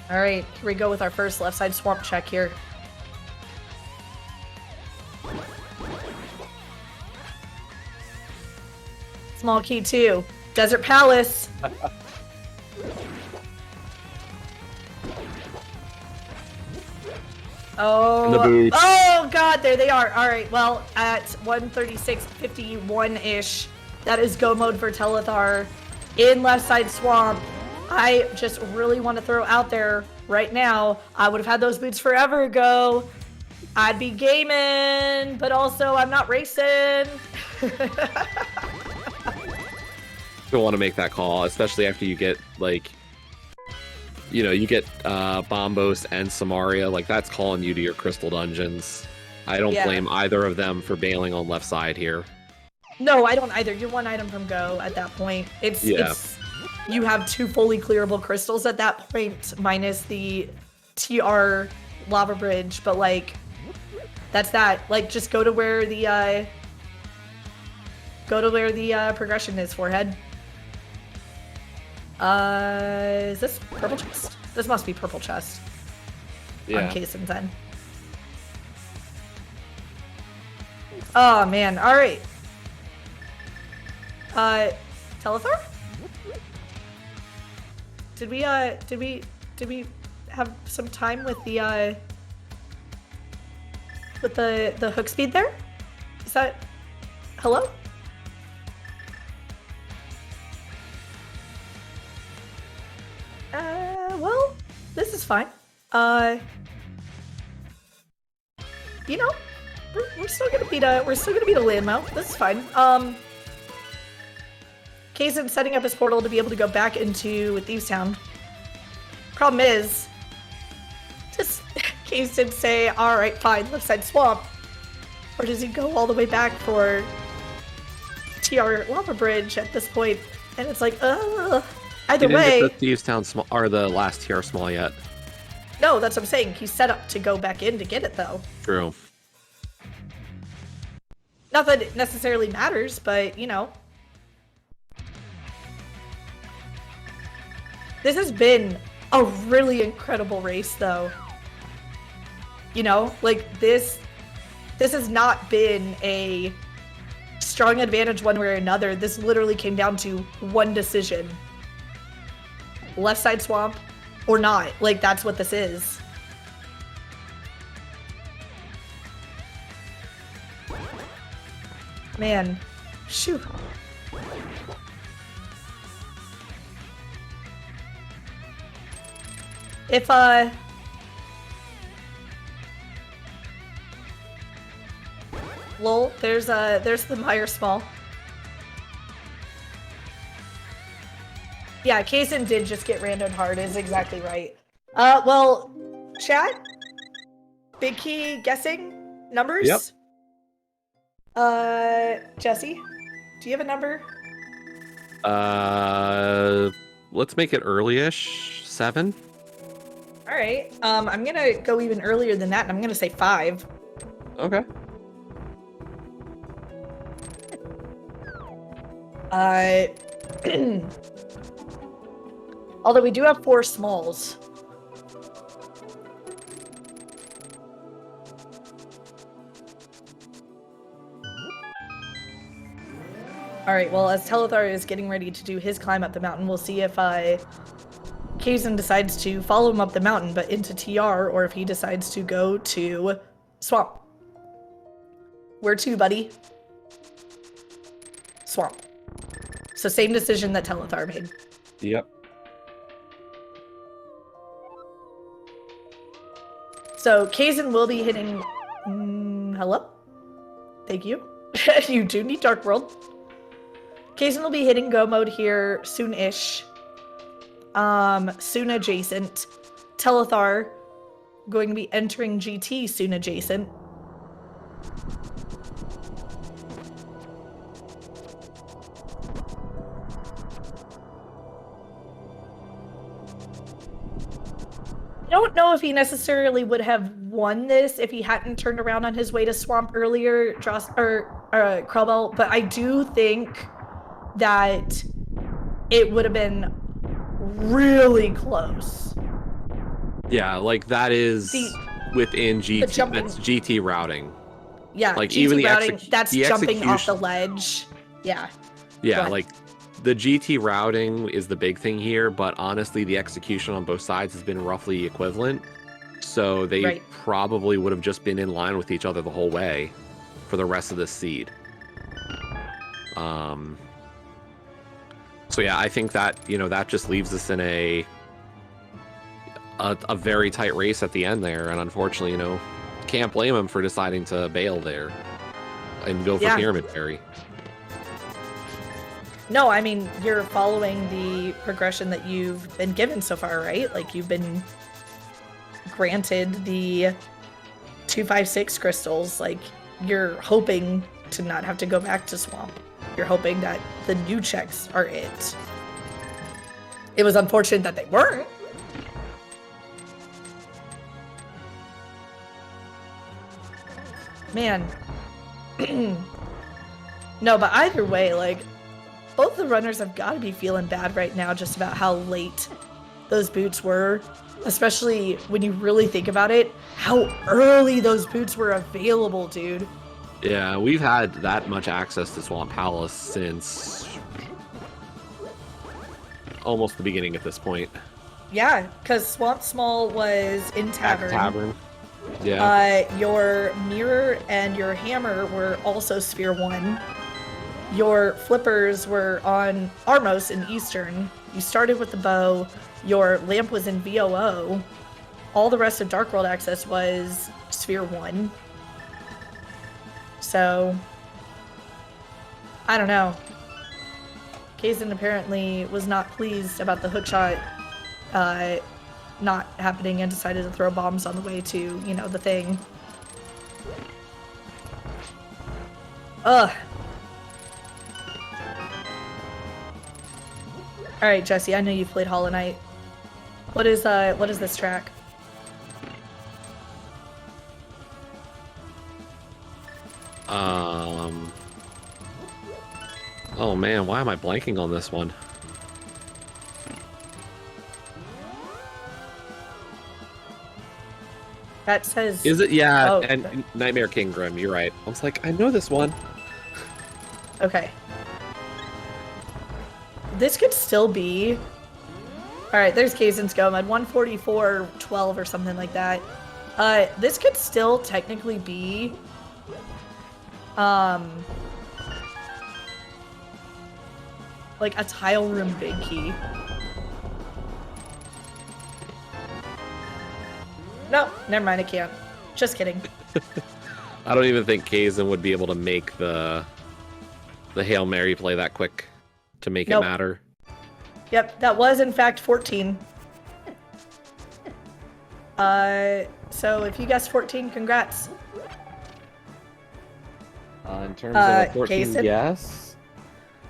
All right, here we go with our first left side swamp check here. Small key 2. Desert Palace. And the Oh, boots. oh god, there they are. All right, well, at 136.51-ish, that is go mode for Telethar in left side swamp. I just really want to throw out there right now, I would have had those boots forever ago. I'd be gaming, but also I'm not racing. Don't want to make that call, especially after you get, like, you know, you get Bombos and Samaria. Like, that's calling you to your crystal dungeons. I don't blame either of them for bailing on left side here. No, I don't either. You're one item from go at that point. It's you have 2 fully clearable crystals at that point, minus the TR lava bridge, but like that's that. Like, just go to where the progression is, forehead. Is this purple chest? This must be purple chest. Yeah. On Kaizen then. Oh man, alright. Telethar? Did we have some time with the with the hook speed there? Is that... Hello? Well, this is fine. You know, we're still gonna beat a landmount. This is fine. Kazin setting up his portal to be able to go back into Thieves Town. Problem is, does Kazin say, all right, fine, left side swamp, or does he go all the way back for TR Lava Bridge at this point? And it's like, either way. Get the Thieves Town small or the last TR small yet. No, that's what I'm saying. He's set up to go back in to get it, though. True. Not that it necessarily matters, but, you know. This has been a really incredible race, though. You know, like, this has not been a strong advantage one way or another. This literally came down to one decision. Left side swamp or not. Like, that's what this is. Man, shoot. If, lol, there's the Meyer Small. Yeah, Kazin did just get randomed hard, is exactly right. Well, chat? Big key guessing numbers? Yep. Jesse, do you have a number? Let's make it early-ish. 7? Alright, I'm gonna go even earlier than that, and I'm gonna say 5. Okay. Although we do have 4 smalls. Alright, well, as Telethar is getting ready to do his climb up the mountain, we'll see if Kazin decides to follow him up the mountain, but into TR, or if he decides to go to Swamp. Where to, buddy? Swamp. So same decision that Telethar made. Yep. So Kazin will be hitting... hello? Thank you. You do need Dark World. Kazin will be hitting Go mode here soon-ish. Soon adjacent. Telethar going to be entering GT soon adjacent. I don't know if he necessarily would have won this if he hadn't turned around on his way to Swamp earlier, Krubel, but I do think that it would have been really close. Yeah, like that is within GT. jumping. That's GT routing. Yeah, like GT even routing, that's the jumping off the ledge. Yeah. Yeah, like the GT routing is the big thing here, but honestly, the execution on both sides has been roughly equivalent. So they probably would have just been in line with each other the whole way for the rest of this seed. So yeah, I think that, you know, that just leaves us in a very tight race at the end there, and unfortunately, you know, can't blame him for deciding to bail there and go for Pyramid Fairy. No, I mean, you're following the progression that you've been given so far, right? Like, you've been granted the 256 crystals. Like, you're hoping to not have to go back to Swamp. You're hoping that the new checks are it. It was unfortunate that they weren't. Man. No, but either way, like, both the runners have got to be feeling bad right now just about how late those boots were. Especially when you really think about it, how early those boots were available, dude. Yeah, we've had that much access to Swamp Palace since almost the beginning at this point. Yeah, because Swamp Small was in Tavern. Tavern. Yeah. Your mirror and your hammer were also sphere 1. Your flippers were on Armos in Eastern. You started with the bow. Your lamp was in VOO. All the rest of Dark World Access was sphere 1. So, I don't know. Kazin apparently was not pleased about the hookshot not happening and decided to throw bombs on the way to, you know, the thing. Ugh. Alright, Jesse, I know you've played Hollow Knight. What is this track? Oh man, why am I blanking on this one? That says... Is it? Yeah, Oh, and okay. Nightmare King Grim, you're right. I was like, I know this one. Okay. This could still be... Alright, there's Kazen's Gome at 144.12 or something like that. This could still technically be... like a tile room big key. No, never mind, I can't. Just kidding. I don't even think Kazin would be able to make the Hail Mary play that quick to make it matter. Yep, that was in fact 14. So if you guessed 14, congrats. In terms of 14, Kazin? yes.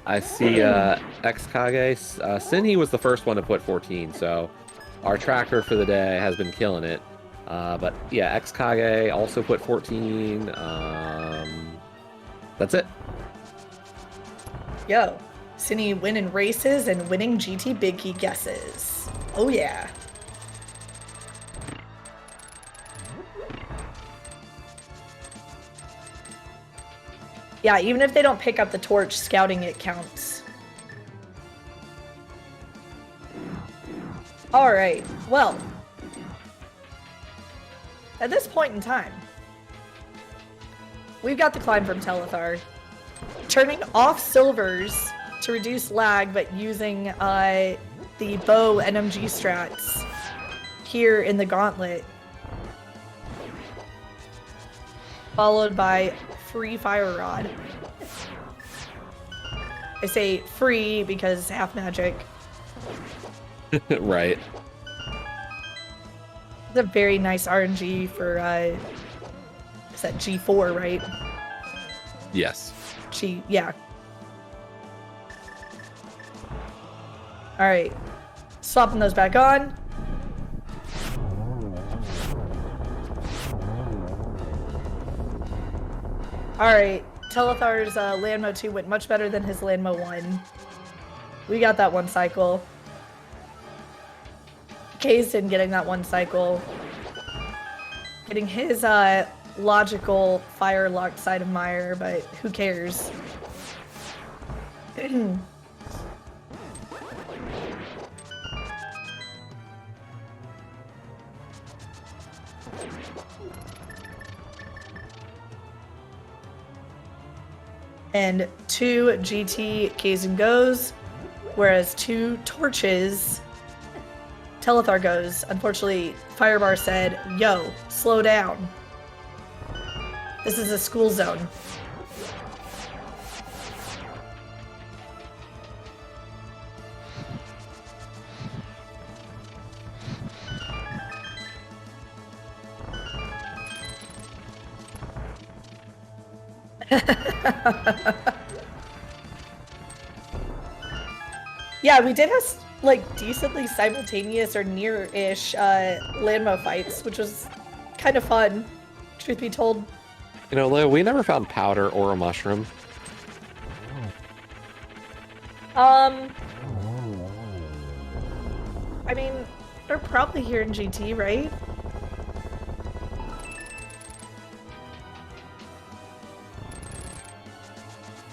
I see XKage. Sinhi was the first one to put 14, so our tracker for the day has been killing it. But yeah, XKage also put 14. That's it. Yo, Cindy winning races and winning GT Big Key guesses. Oh yeah. Yeah, even if they don't pick up the torch, scouting it counts. Alright, well. At this point in time, we've got the climb from Telethar. Turning off silvers to reduce lag, but using the bow NMG strats here in the gauntlet. Followed by free fire rod. I say free because half magic. Right. It's a very nice RNG for is that G4, right? Yes. Yeah. Alright. Swapping those back on. Alright. Telethar's Landmo 2 went much better than his Landmo 1. We got that one cycle. Kazin getting that one cycle. Getting his logical fire locked side of Meyer, but who cares? And 2 GT Kazin goes, whereas 2 torches Telethar goes. Unfortunately, Firebar said, yo, slow down. This is a school zone. Yeah, we did have like decently simultaneous or near-ish Landmo fights, which was kind of fun, truth be told. You know, Lou, we never found powder or a mushroom. I mean, they're probably here in GT, right?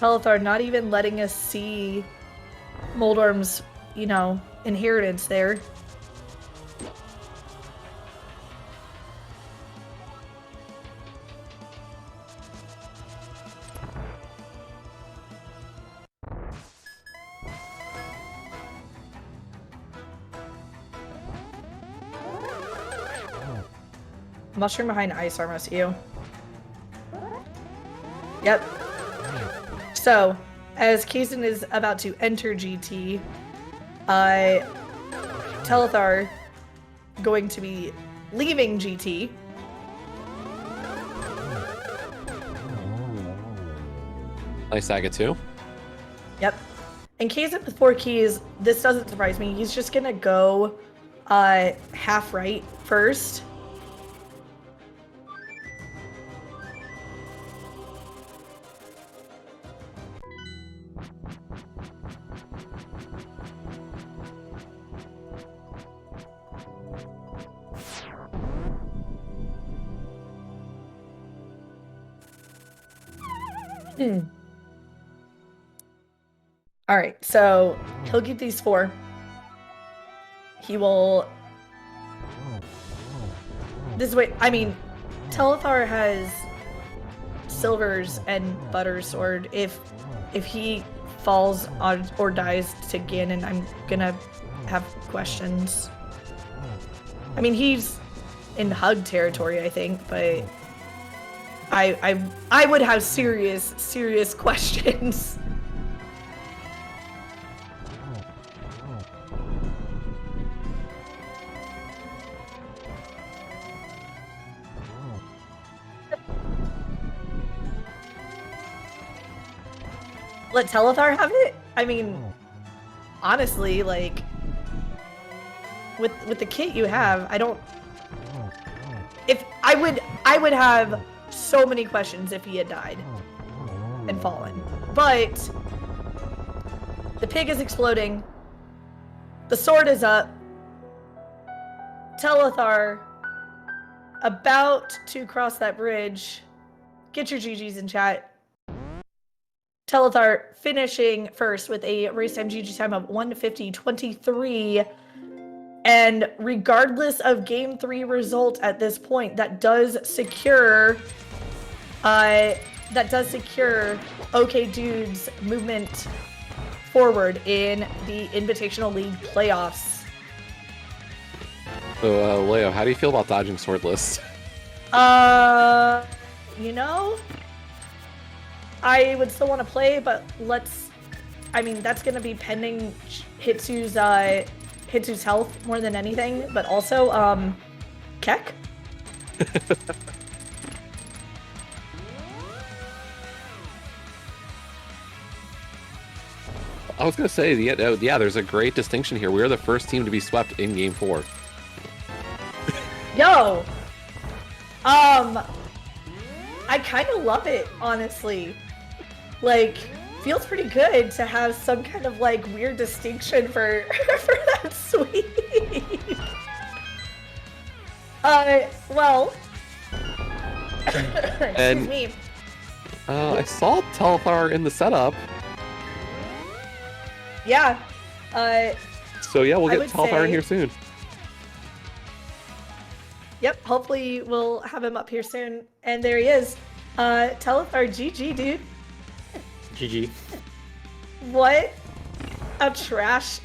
Telethar not even letting us see Moldorm's, you know, inheritance there. mushroom behind ice are most of you. Yep. So, as Kazan is about to enter GT, Telethar going to be leaving GT. Nice Saga too. Yep. And Kazan with 4 keys, this doesn't surprise me. He's just gonna go half right first. All right, so he'll get these 4. He will. This is what I mean. Telethar has Silver's and Butter's sword. If he falls on or dies to Ganon, I'm gonna have questions. I mean, he's in hug territory, I think, but I would have serious questions. Let Telethar have it? I mean, honestly, like, with the kit you have, I don't. If I would have so many questions if he had died and fallen. But the pig is exploding. The sword is up. Telethar about to cross that bridge. Get your GGs in chat. Telethar finishing first with a race time GG time of 1:50.23. And regardless of game 3 result at this point, that does secure OK Dude's movement forward in the Invitational League playoffs. So, Leo, how do you feel about dodging swordless? You know, I would still want to play, but I mean, that's going to be pending Hitsu's health more than anything, but also, Keck? I was going to say, yeah, there's a great distinction here. We are the first team to be swept in Game 4. Yo! I kind of love it, honestly. Like, feels pretty good to have some kind of, like, weird distinction for that sweep. Well... Excuse me. I saw Telethar in the setup. Yeah. So yeah, we'll get Telethar in here soon. Yep, hopefully we'll have him up here soon. And there he is. Telethar, GG, dude. GG. What a trash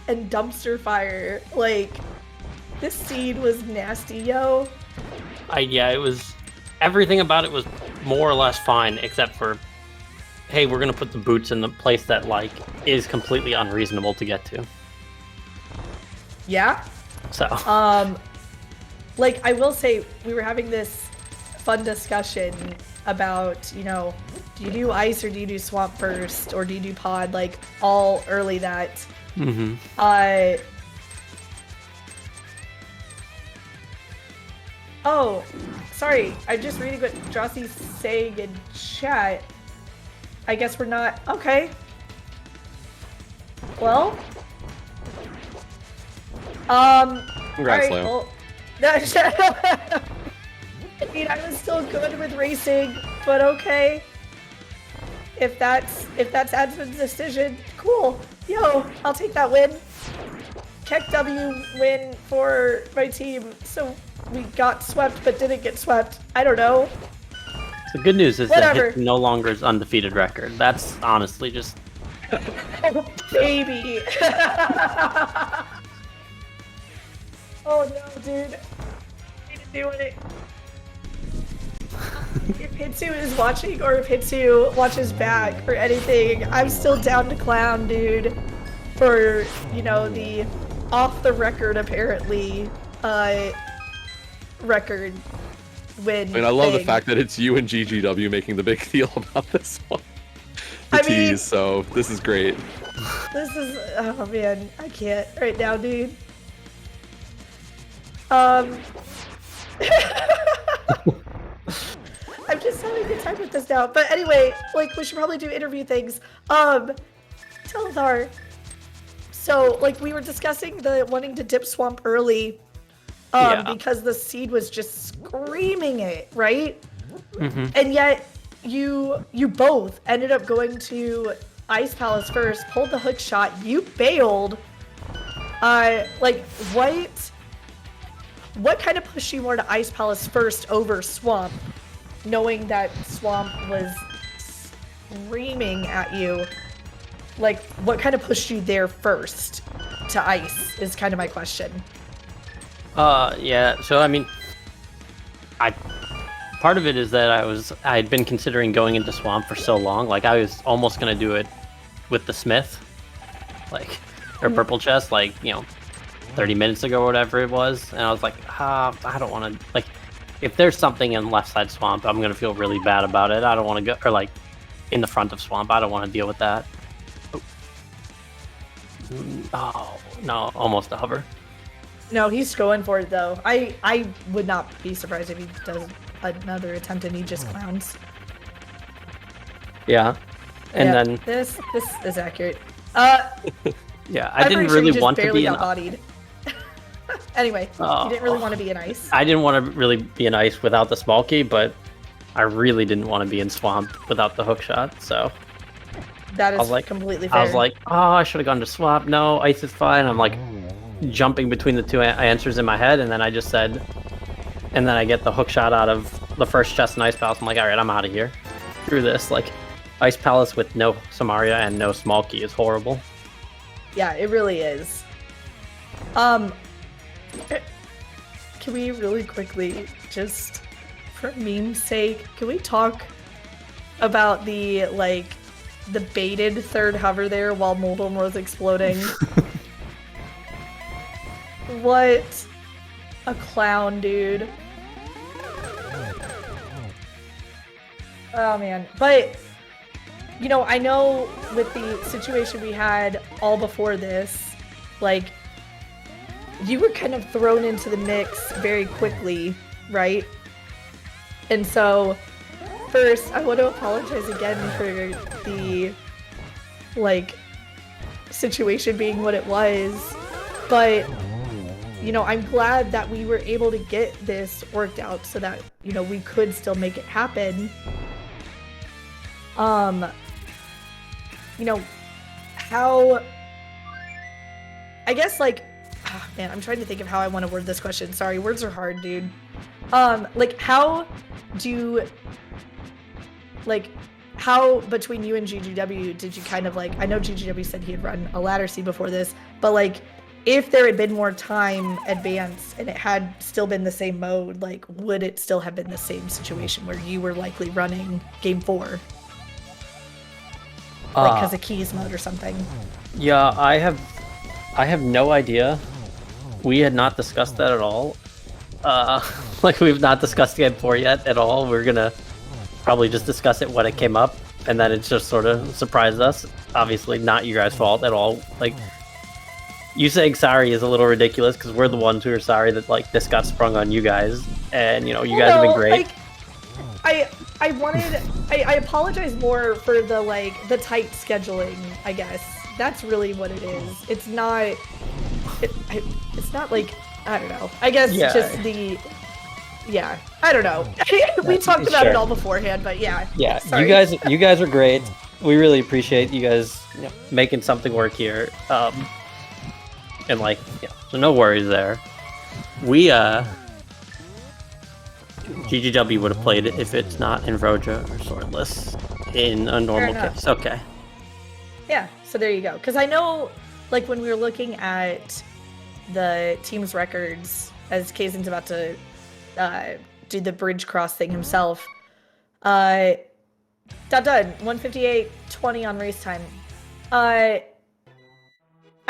and dumpster fire. Like, this seed was nasty, yo. Yeah, it was... Everything about it was more or less fine, except for, hey, we're gonna put the boots in the place that, like, is completely unreasonable to get to. Yeah? So... like, I will say, we were having this fun discussion about, you know, do you do ice or do you do swamp first, or do you do pod, like, all early that. Mm-hmm. Oh, sorry, I'm just reading what Drossie's saying in chat. I guess we're not, okay. Well, Congrats, all right, Leo. well, I mean, I was still good with racing, but okay. If that's Admin's decision, cool. Yo, I'll take that win. Keck W win for my team. So we got swept, but didn't get swept. I don't know. The good news is Whatever. that Hit no longer is undefeated record. That's honestly just... Oh, baby. Oh no, dude. I'm doing it. if Hitsu is watching or if Hitsu watches back or anything, I'm still down to clown, dude. For, you know, the off the record, apparently, record win. I mean, I love the thing. fact that it's you and GGW making the big deal about this one. I The mean- tease, so this is great. This is, oh man, I can't right now, dude. I'm just having a good time with this now. But anyway, like, we should probably do interview things. Telethar. So, like, we were discussing the wanting to dip swamp early, Yeah. because the seed was just screaming it, right? Mm-hmm. And yet, you both ended up going to Ice Palace first, pulled the hook shot, you bailed. Like, what kind of pushed you more to Ice Palace first over Swamp, knowing that Swamp was screaming at you? Like, what kind of pushed you there first to Ice is kind of my question. Yeah, so I mean, part of it is that I had been considering going into Swamp for so long, like I was almost gonna do it with the Smith, like, or Purple Chest, like, you know, 30 minutes ago or whatever it was, and I was like, I don't want to, like, if there's something in left side Swamp, I'm gonna feel really bad about it. I don't want to go, or like, in the front of Swamp, I don't want to deal with that. Oh, no, almost a hover. No, he's going for it though. I would not be surprised if he does another attempt and he just clowns. Yeah, and Yeah, then this is accurate. yeah, I I'm didn't pretty sure really you just want to barely be in. got bodied. Anyway, you didn't really want to be in Ice. I didn't want to really be in Ice without the small key, but I really didn't want to be in Swamp without the hook shot. So That is was like- completely fair. I was like, oh, I should have gone to Swamp. No, Ice is fine. I'm like jumping between the two answers in my head, and then I just said, and then I get the hook shot out of the first chest in Ice Palace. I'm like, all right, I'm out of here. Screw this. Like, Ice Palace with no Samaria and no small key is horrible. Yeah, it really is. Can we really quickly, just for meme's sake, can we talk about the, like, the baited third hover there while Moldom was exploding? What a clown, dude. Oh man, but you know, I know with the situation we had all before this, like, you were kind of thrown into the mix very quickly, right? And so, first, I want to apologize again for the, like, situation being what it was, but, you know, I'm glad that we were able to get this worked out so that, you know, we could still make it happen. You know, how, I guess, like, man, I'm trying to think of how I want to word this question. Sorry, words are hard, dude. Like, how do, like, how between you and GGW did you kind of, like, I know GGW said he had run a ladder C before this, but, like, if there had been more time advanced and it had still been the same mode, like, would it still have been the same situation where you were likely running game 4? Like, because of keys mode or something. Yeah, I have no idea. We had not discussed that at all. Like, we've not discussed Game 4 yet at all. We're gonna probably just discuss it when it came up, and then it just sort of surprised us. Obviously, not you guys' fault at all. Like, you saying sorry is a little ridiculous because we're the ones who are sorry that, like, this got sprung on you guys, and, you know, you guys have been great. Like, I apologize more for the, like, the tight scheduling, I guess. That's really what it is. It's not, it's not like, I don't know. I guess just the, yeah, I don't know. We talked about it all beforehand, but yeah. Yeah, sorry. you guys are great. We really appreciate you guys, you know, making something work here. And, like, yeah, so no worries there. We GGW would have played it if it's not in Roja or Swordless in a normal case. Okay. Yeah, so there you go. Because I know, like, when we were looking at the team's records, as Kaizen's about to do the bridge cross thing himself, Done. 158.20 on race time. I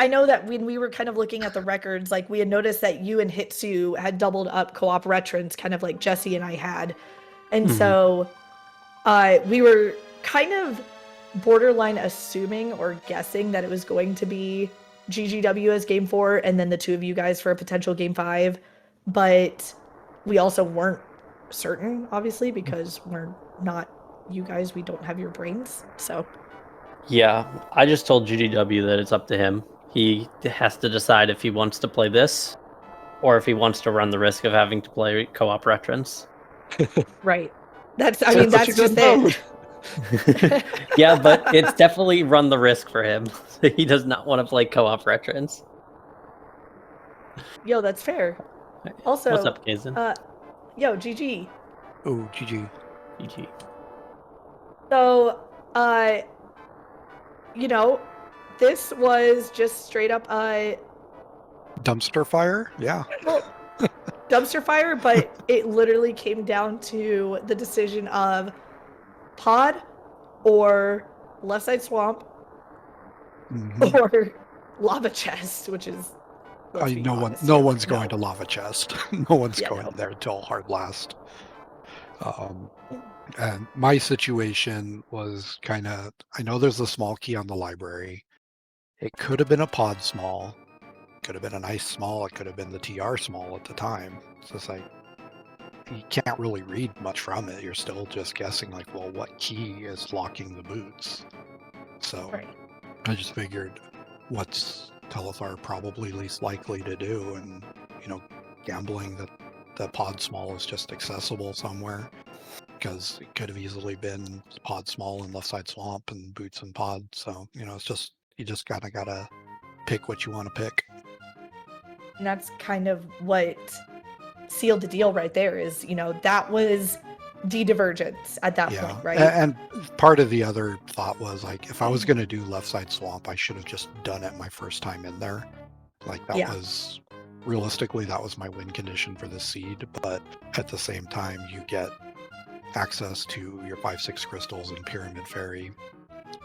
know that when we were kind of looking at the records, like we had noticed that you and Hitsu had doubled up co-op veterans, kind of like Jesse and I had. And so we were kind of borderline assuming or guessing that it was going to be GGW as game 4 and then the two of you guys for a potential game 5. But we also weren't certain, obviously, because we're not you guys. We don't have your brains. So Yeah, I just told GGW that it's up to him. He has to decide if he wants to play this or if he wants to run the risk of having to play co-op veterans. right. That's just it. Yeah, but it's definitely run the risk for him. He does not want to play co-op veterans. Yo, that's fair. Also, what's up, Kazan? Yo, GG. Oh, GG. GG. So, you know, this was just straight up Dumpster fire? Yeah. well, dumpster fire, but it literally came down to the decision of pod or left side swamp or lava chest, which is no one's going to lava chest. No one's going there until hard last. And my situation was kind of, I know there's a small key on the library. It could have been a pod small. Could have been a nice small. It could have been the TR small at the time. So it's like, you can't really read much from it. You're still just guessing like, well, what key is locking the boots? So I just figured what's Telethar probably least likely to do, and, you know, gambling that the pod small is just accessible somewhere, because it could have easily been pod small and left side swamp and boots and pod. So, you know, it's just, you just kind of gotta pick what you want to pick. And that's kind of what sealed the deal right there, is, you know, that was the divergence at that point, right? And part of the other thought was like, if I was going to do left side swamp, I should have just done it my first time in there. Like that was realistically, that was my win condition for the seed. But at the same time, you get access to your 5-6 crystals and Pyramid Fairy.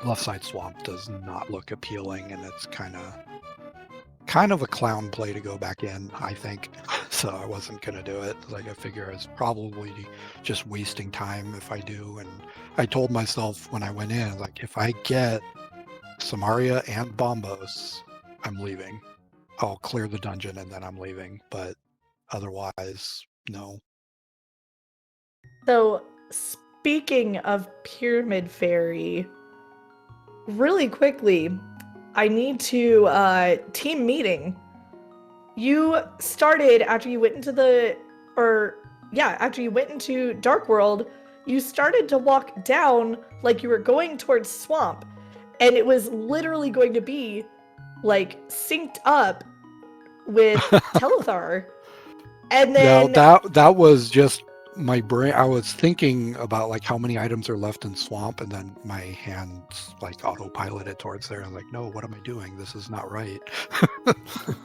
Left side swamp does not look appealing, and it's kind of a clown play to go back in, I think. So I wasn't gonna do it. Like, I figure it's probably just wasting time if I do. And I told myself when I went in, like, if I get Samaria and Bombos, I'm leaving. I'll clear the dungeon and then I'm leaving. But otherwise, no. So speaking of Pyramid Fairy, really quickly, I need to team meeting. You started after you went into after you went into Dark World, you started to walk down like you were going towards Swamp, and it was literally going to be like synced up with Telethar. And then that was just my brain. I was thinking about like how many items are left in Swamp, and then my hands like autopiloted towards there. I'm like, no, what am I doing? This is not right.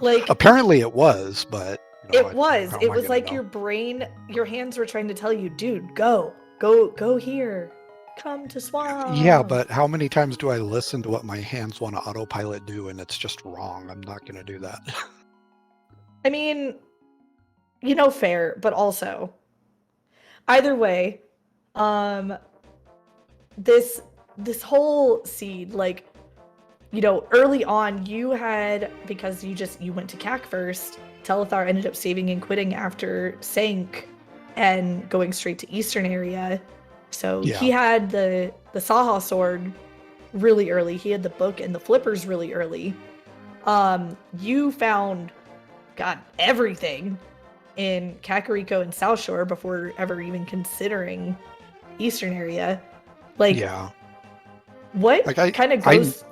Like, apparently it was, but it was like your brain, your hands were trying to tell you, dude, go here, come to Swamp. Yeah, but how many times do I listen to what my hands want to autopilot do, and it's just wrong? I'm not going to do that. I mean, you know, fair, but also, either way, this whole seed, like, you know, early on, you had, because you went to CAC first, Telethar ended up saving and quitting after Sank and going straight to Eastern area. So he had the Saha sword really early. He had the book and the flippers really early. You found, everything in Kakariko and South Shore before ever even considering Eastern area. Like, what like kind of goes...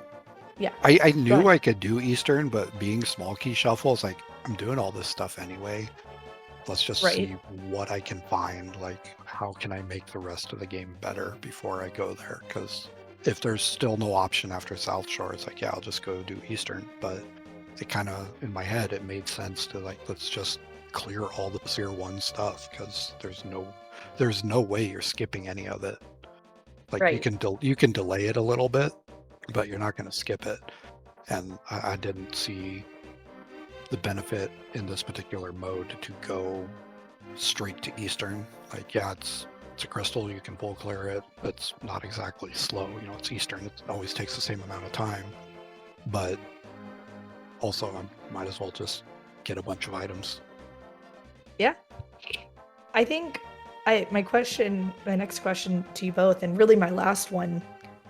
I knew I could do Eastern, but being small key shuffle is like, I'm doing all this stuff anyway. Let's just see what I can find. Like, how can I make the rest of the game better before I go there? Because if there's still no option after South Shore, it's like, yeah, I'll just go do Eastern. But it kind of, in my head, it made sense to like, let's just clear all the Seer 1 stuff because there's no way you're skipping any of it. Like Right. you can delay it a little bit, but you're not going to skip it. And I didn't see the benefit in this particular mode to go straight to Eastern. Like, yeah, it's a crystal, you can full clear it. It's not exactly slow, you know, it's Eastern, it always takes the same amount of time. But also, I might as well just get a bunch of items. Yeah. I think my next question to you both, and really my last one,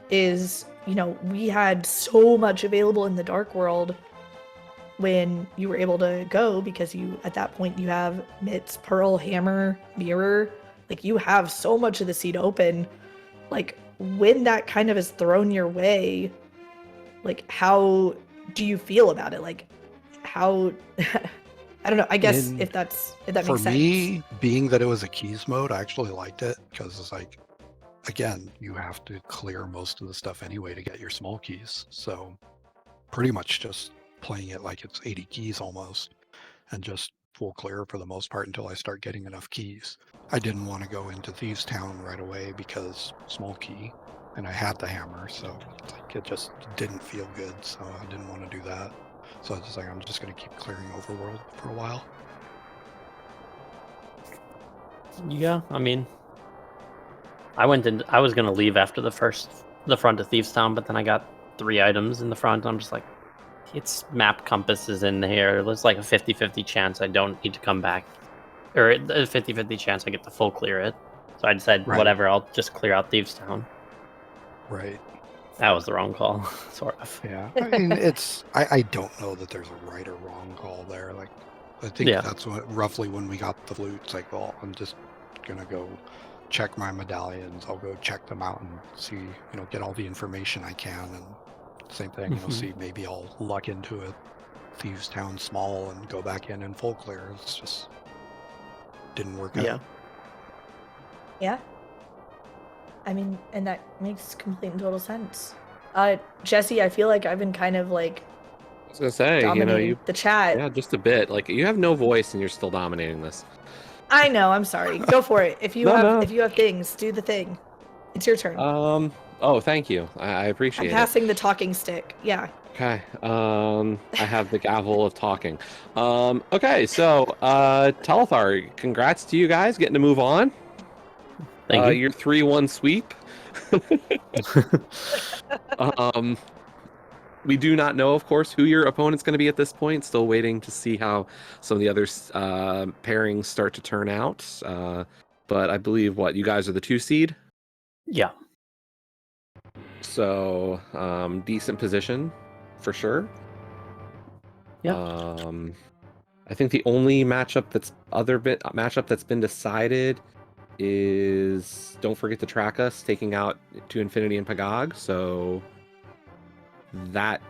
is, you know, we had so much available in the Dark World when you were able to go, because at that point you have Mitts, Pearl, Hammer, Mirror. Like, you have so much of the seed open. Like, when that kind of is thrown your way, like, how do you feel about it? Like, how I don't know, I guess if that makes sense. For me, being that it was a keys mode, I actually liked it because it's like, again, you have to clear most of the stuff anyway to get your small keys. So pretty much just playing it like it's 80 keys almost, and just full clear for the most part until I start getting enough keys. I didn't want to go into Thieves Town right away because small key, and I had the hammer, so like it just didn't feel good, so I didn't want to do that. So I was just like, I'm just going to keep clearing Overworld for a while. Yeah, I mean, I was going to leave after the front of Thieves Town, but then I got 3 items in the front. I'm just like, it's map compasses in here. There's like a 50-50 chance I don't need to come back. Or a 50-50 chance I get to full clear it. So I decided, whatever, I'll just clear out Thieves Town. Right. That was the wrong call, sort of. Yeah, I mean, I don't know that there's a right or wrong call there. Like, I think that's roughly when we got the flute. It's like, well, I'm just gonna go check my medallions. I'll go check them out and see, you know, get all the information I can. And same thing, you know, see, maybe I'll luck into a Thieves Town small and go back in and full clear. It's just didn't work out. Yeah. I mean, and that makes complete and total sense. Jesse, I feel like I've been kind of like, I was gonna say, dominating the chat. Yeah, just a bit. Like, you have no voice and you're still dominating this. I know. I'm sorry. Go for it. If you have things, do the thing. It's your turn. Oh, thank you. I appreciate it. I'm passing the talking stick. Yeah. Okay. I have the gavel of talking. Okay. So, Telethar, congrats to you guys getting to move on. Thank you. Your 3-1 sweep. We do not know, of course, who your opponent's going to be at this point. Still waiting to see how some of the other pairings start to turn out. But I believe, you guys are the 2 seed? Yeah. So, decent position, for sure. Yeah. I think the only matchup that's been decided is Don't Forget to Track Us taking out To Infinity and Pagog. So that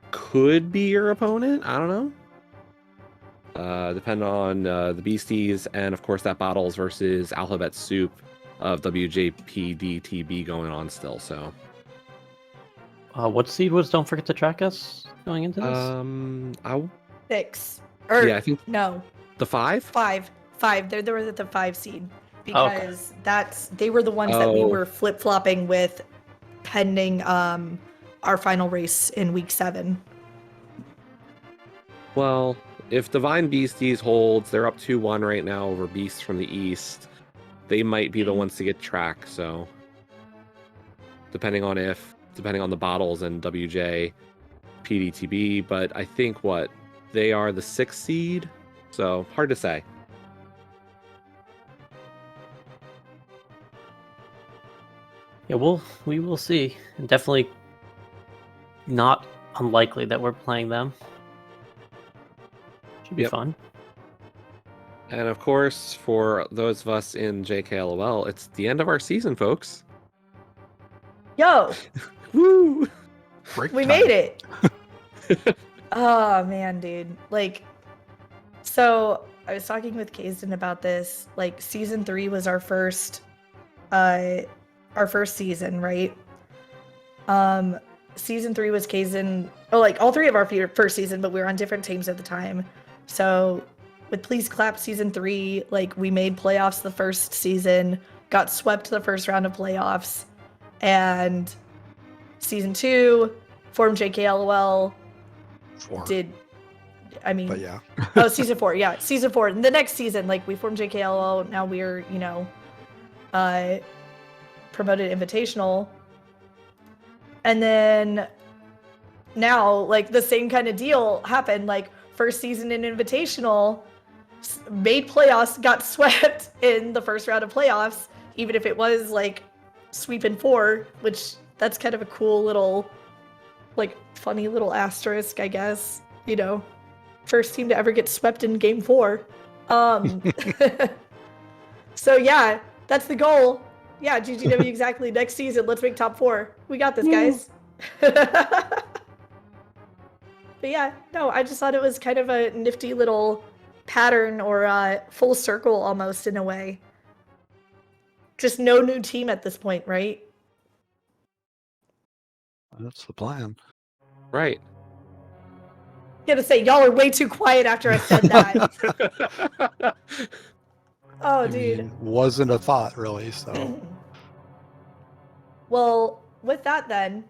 could be your opponent. I don't know. Depend on the Beasties, and of course that Bottles versus Alphabet Soup of WJPDTB going on still. So what seed was Don't Forget to Track Us going into this? 6. I think no. The 5? 5. They were at the 5 seed because they were the ones that we were flip flopping with, pending our final race in week 7. Well, if Divine Beasties holds, they're up 2-1 right now over Beasts from the East. They might be the ones to get track. So depending on the Bottles and WJ PDTB, but I think they are the 6th seed, so hard to say. Yeah, we will see. Definitely not unlikely that we're playing them. Should be fun. And of course, for those of us in JKLOL, it's the end of our season, folks. Yo! Woo! We made it! Oh, man, dude. Like, so I was talking with Kazden about this. Like, season 3 was our first season, right? Season 3 was Kazden. Oh, like all 3 of our first season, but we were on different teams at the time. So with Please Clap season 3, like we made playoffs the first season, got swept the first round of playoffs, and season 2 formed JKLOL. 4. But yeah. Oh, season 4, yeah, season 4. And the next season, like we formed JKLOL. Now we're promoted Invitational, and then now like the same kind of deal happened. Like first season in Invitational, made playoffs, got swept in the first round of playoffs, even if it was like sweeping 4, which that's kind of a cool little, like funny little asterisk, I guess. First team to ever get swept in game 4. So yeah, that's the goal. Yeah, GGW exactly. Next season, let's make top 4. We got this, guys. But yeah, no, I just thought it was kind of a nifty little pattern, or full circle almost, in a way. Just no new team at this point, right? That's the plan. Right. Gotta say, y'all are way too quiet after I said that. Oh, dude. I mean, wasn't a thought really, so. Well, with that then,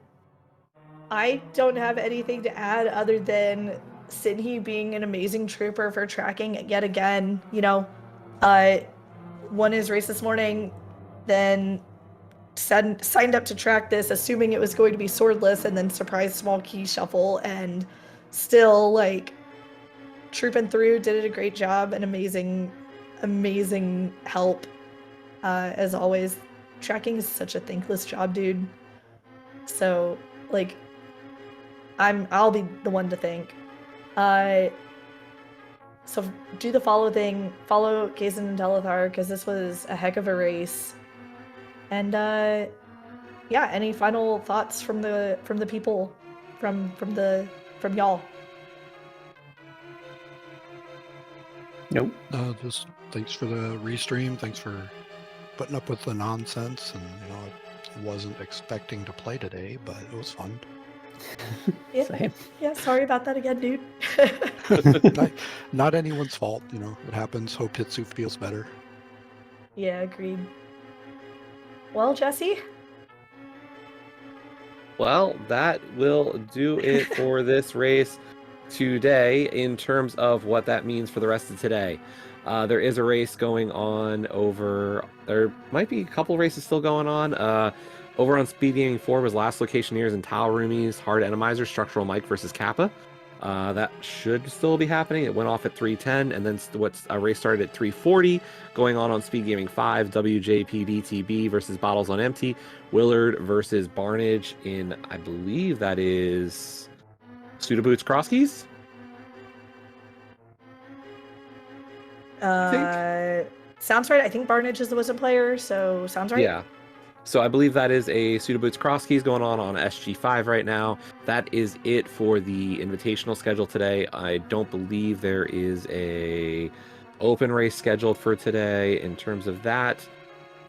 I don't have anything to add other than Sinhi being an amazing trooper for tracking it yet again. Won his race this morning, then signed up to track this, assuming it was going to be swordless, and then surprise small key shuffle, and still like trooping through, did a great job, and amazing help. As always, tracking is such a thankless job, dude. So like, I'll be the one to thank. So do the follow thing, follow Kazan and Telethar, because this was a heck of a race. And yeah, any final thoughts from the people, from y'all? Nope. Just thanks for the restream. Thanks for putting up with the nonsense. And I wasn't expecting to play today, but it was fun. Yeah. Same. Yeah, sorry about that again, dude. Not anyone's fault. It happens. Hope Hitsu feels better. Yeah, agreed. Well, Jesse? Well, that will do it for this race today in terms of what that means for the rest of today. There is a race going on there might be a couple races still going on. Over on SpeedGaming 4 was Last Locationeers and Tau Rumi's Hard Randomizer Structural Mike versus Kappa. That should still be happening. It went off at 3:10, and then a race started at 3:40, going on SpeedGaming 5, WJPDTB versus Bottles on Empty, Willard versus Barnage in, I believe that is Sudaboots Crosskeys? Sounds right. I think Barnage is the Wisdom player, so sounds right. Yeah. So I believe that is a Sudaboots Crosskeys going on SG5 right now. That is it for the invitational schedule today. I don't believe there is a open race scheduled for today. In terms of that,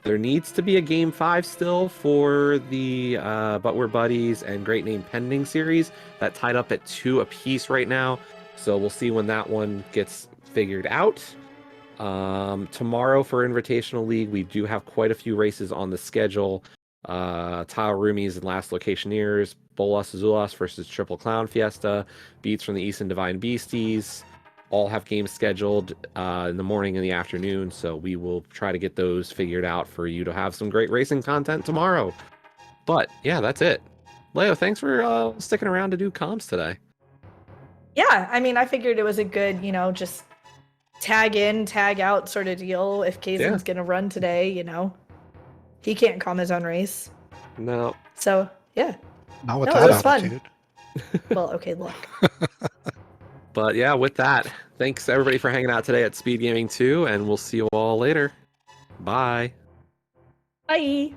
there needs to be a Game 5 still for the But We're Buddies and Great Name Pending series. That tied up at 2 apiece right now. So we'll see when that one gets figured out. Tomorrow for Invitational League, we do have quite a few races on the schedule. Tile Roomies and Last Locationeers, Bolas Azulas versus Triple Clown Fiesta, Beats from the East and Divine Beasties, all have games scheduled in the morning and the afternoon, so we will try to get those figured out for you to have some great racing content tomorrow. But yeah, that's it. Leo, thanks for sticking around to do comms today. Yeah, I mean, I figured it was a good, just tag in, tag out sort of deal. If Kazan's gonna run today, he can't calm his own race. No. So yeah. Not with it that was attitude. Fun. Well, okay, look. But yeah, with that, thanks everybody for hanging out today at SpeedGaming 2, and we'll see you all later. Bye. Bye.